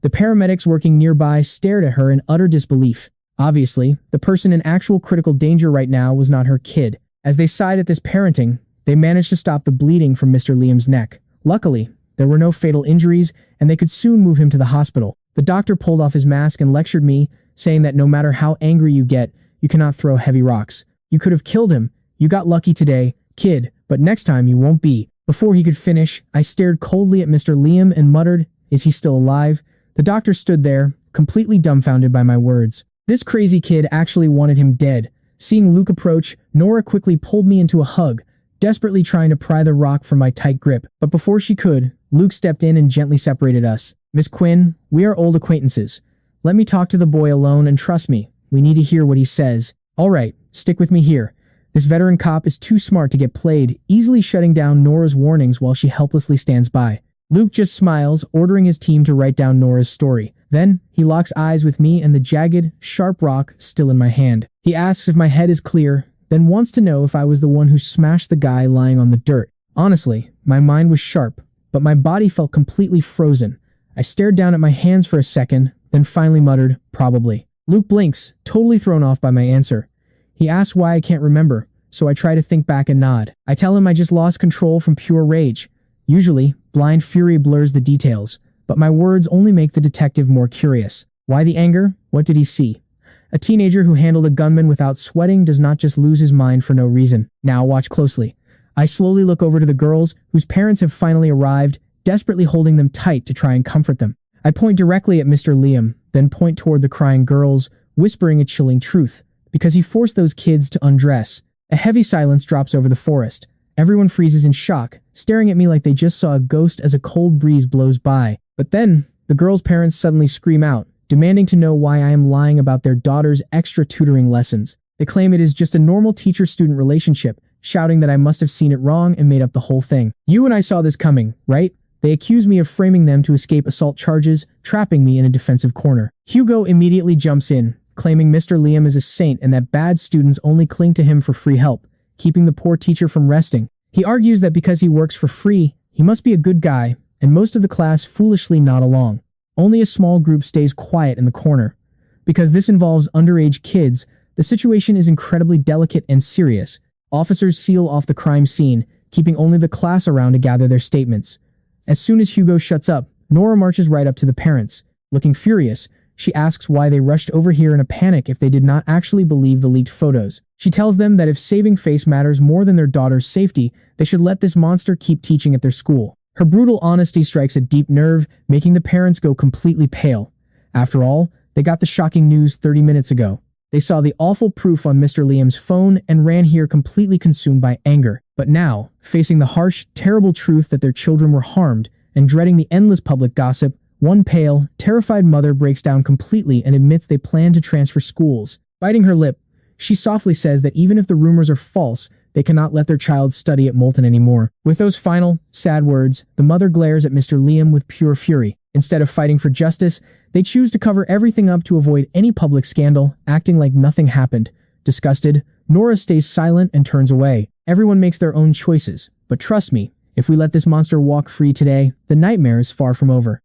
The paramedics working nearby stared at her in utter disbelief. Obviously, the person in actual critical danger right now was not her kid. As they sighed at this parenting, they managed to stop the bleeding from Mr. Liam's neck. Luckily, there were no fatal injuries, and they could soon move him to the hospital. The doctor pulled off his mask and lectured me, saying that no matter how angry you get, You cannot throw heavy rocks. You could have killed him. You got lucky today, kid, but next time you won't be." Before he could finish, I stared coldly at Mr. Liam and muttered, "Is he still alive?" The doctor stood there, completely dumbfounded by my words. This crazy kid actually wanted him dead. Seeing Luke approach, Nora quickly pulled me into a hug, desperately trying to pry the rock from my tight grip. But before she could, Luke stepped in and gently separated us. "Miss Quinn, we are old acquaintances. Let me talk to the boy alone, and trust me, we need to hear what he says." "All right, stick with me here." This veteran cop is too smart to get played, easily shutting down Nora's warnings while she helplessly stands by. Luke just smiles, ordering his team to write down Nora's story. Then, he locks eyes with me and the jagged, sharp rock still in my hand. He asks if my head is clear, then wants to know if I was the one who smashed the guy lying on the dirt. Honestly, my mind was sharp, but my body felt completely frozen. I stared down at my hands for a second, then finally muttered, "Probably." Luke blinks, totally thrown off by my answer. He asks why I can't remember, so I try to think back and nod. I tell him I just lost control from pure rage. Usually, blind fury blurs the details, but my words only make the detective more curious. Why the anger? What did he see? A teenager who handled a gunman without sweating does not just lose his mind for no reason. Now watch closely. I slowly look over to the girls, whose parents have finally arrived, desperately holding them tight to try and comfort them. I point directly at Mr. Liam, then point toward the crying girls, whispering a chilling truth, because he forced those kids to undress. A heavy silence drops over the forest. Everyone freezes in shock, staring at me like they just saw a ghost as a cold breeze blows by. But then, the girls' parents suddenly scream out, demanding to know why I am lying about their daughter's extra tutoring lessons. They claim it is just a normal teacher-student relationship, shouting that I must have seen it wrong and made up the whole thing. "You and I saw this coming, right?" They accuse me of framing them to escape assault charges, trapping me in a defensive corner. Hugo immediately jumps in, claiming Mr. Liam is a saint and that bad students only cling to him for free help, keeping the poor teacher from resting. He argues that because he works for free, he must be a good guy, and most of the class foolishly nod along. Only a small group stays quiet in the corner. Because this involves underage kids, the situation is incredibly delicate and serious. Officers seal off the crime scene, keeping only the class around to gather their statements. As soon as Hugo shuts up, Nora marches right up to the parents. Looking furious, she asks why they rushed over here in a panic if they did not actually believe the leaked photos. She tells them that if saving face matters more than their daughter's safety, they should let this monster keep teaching at their school. Her brutal honesty strikes a deep nerve, making the parents go completely pale. After all, they got the shocking news 30 minutes ago. They saw the awful proof on Mr. Liam's phone and ran here completely consumed by anger. But now, facing the harsh, terrible truth that their children were harmed, and dreading the endless public gossip, one pale, terrified mother breaks down completely and admits they plan to transfer schools. Biting her lip, she softly says that even if the rumors are false, they cannot let their child study at Moulton anymore. With those final, sad words, the mother glares at Mr. Liam with pure fury. Instead of fighting for justice, they choose to cover everything up to avoid any public scandal, acting like nothing happened. Disgusted, Nora stays silent and turns away. Everyone makes their own choices, but trust me, if we let this monster walk free today, the nightmare is far from over.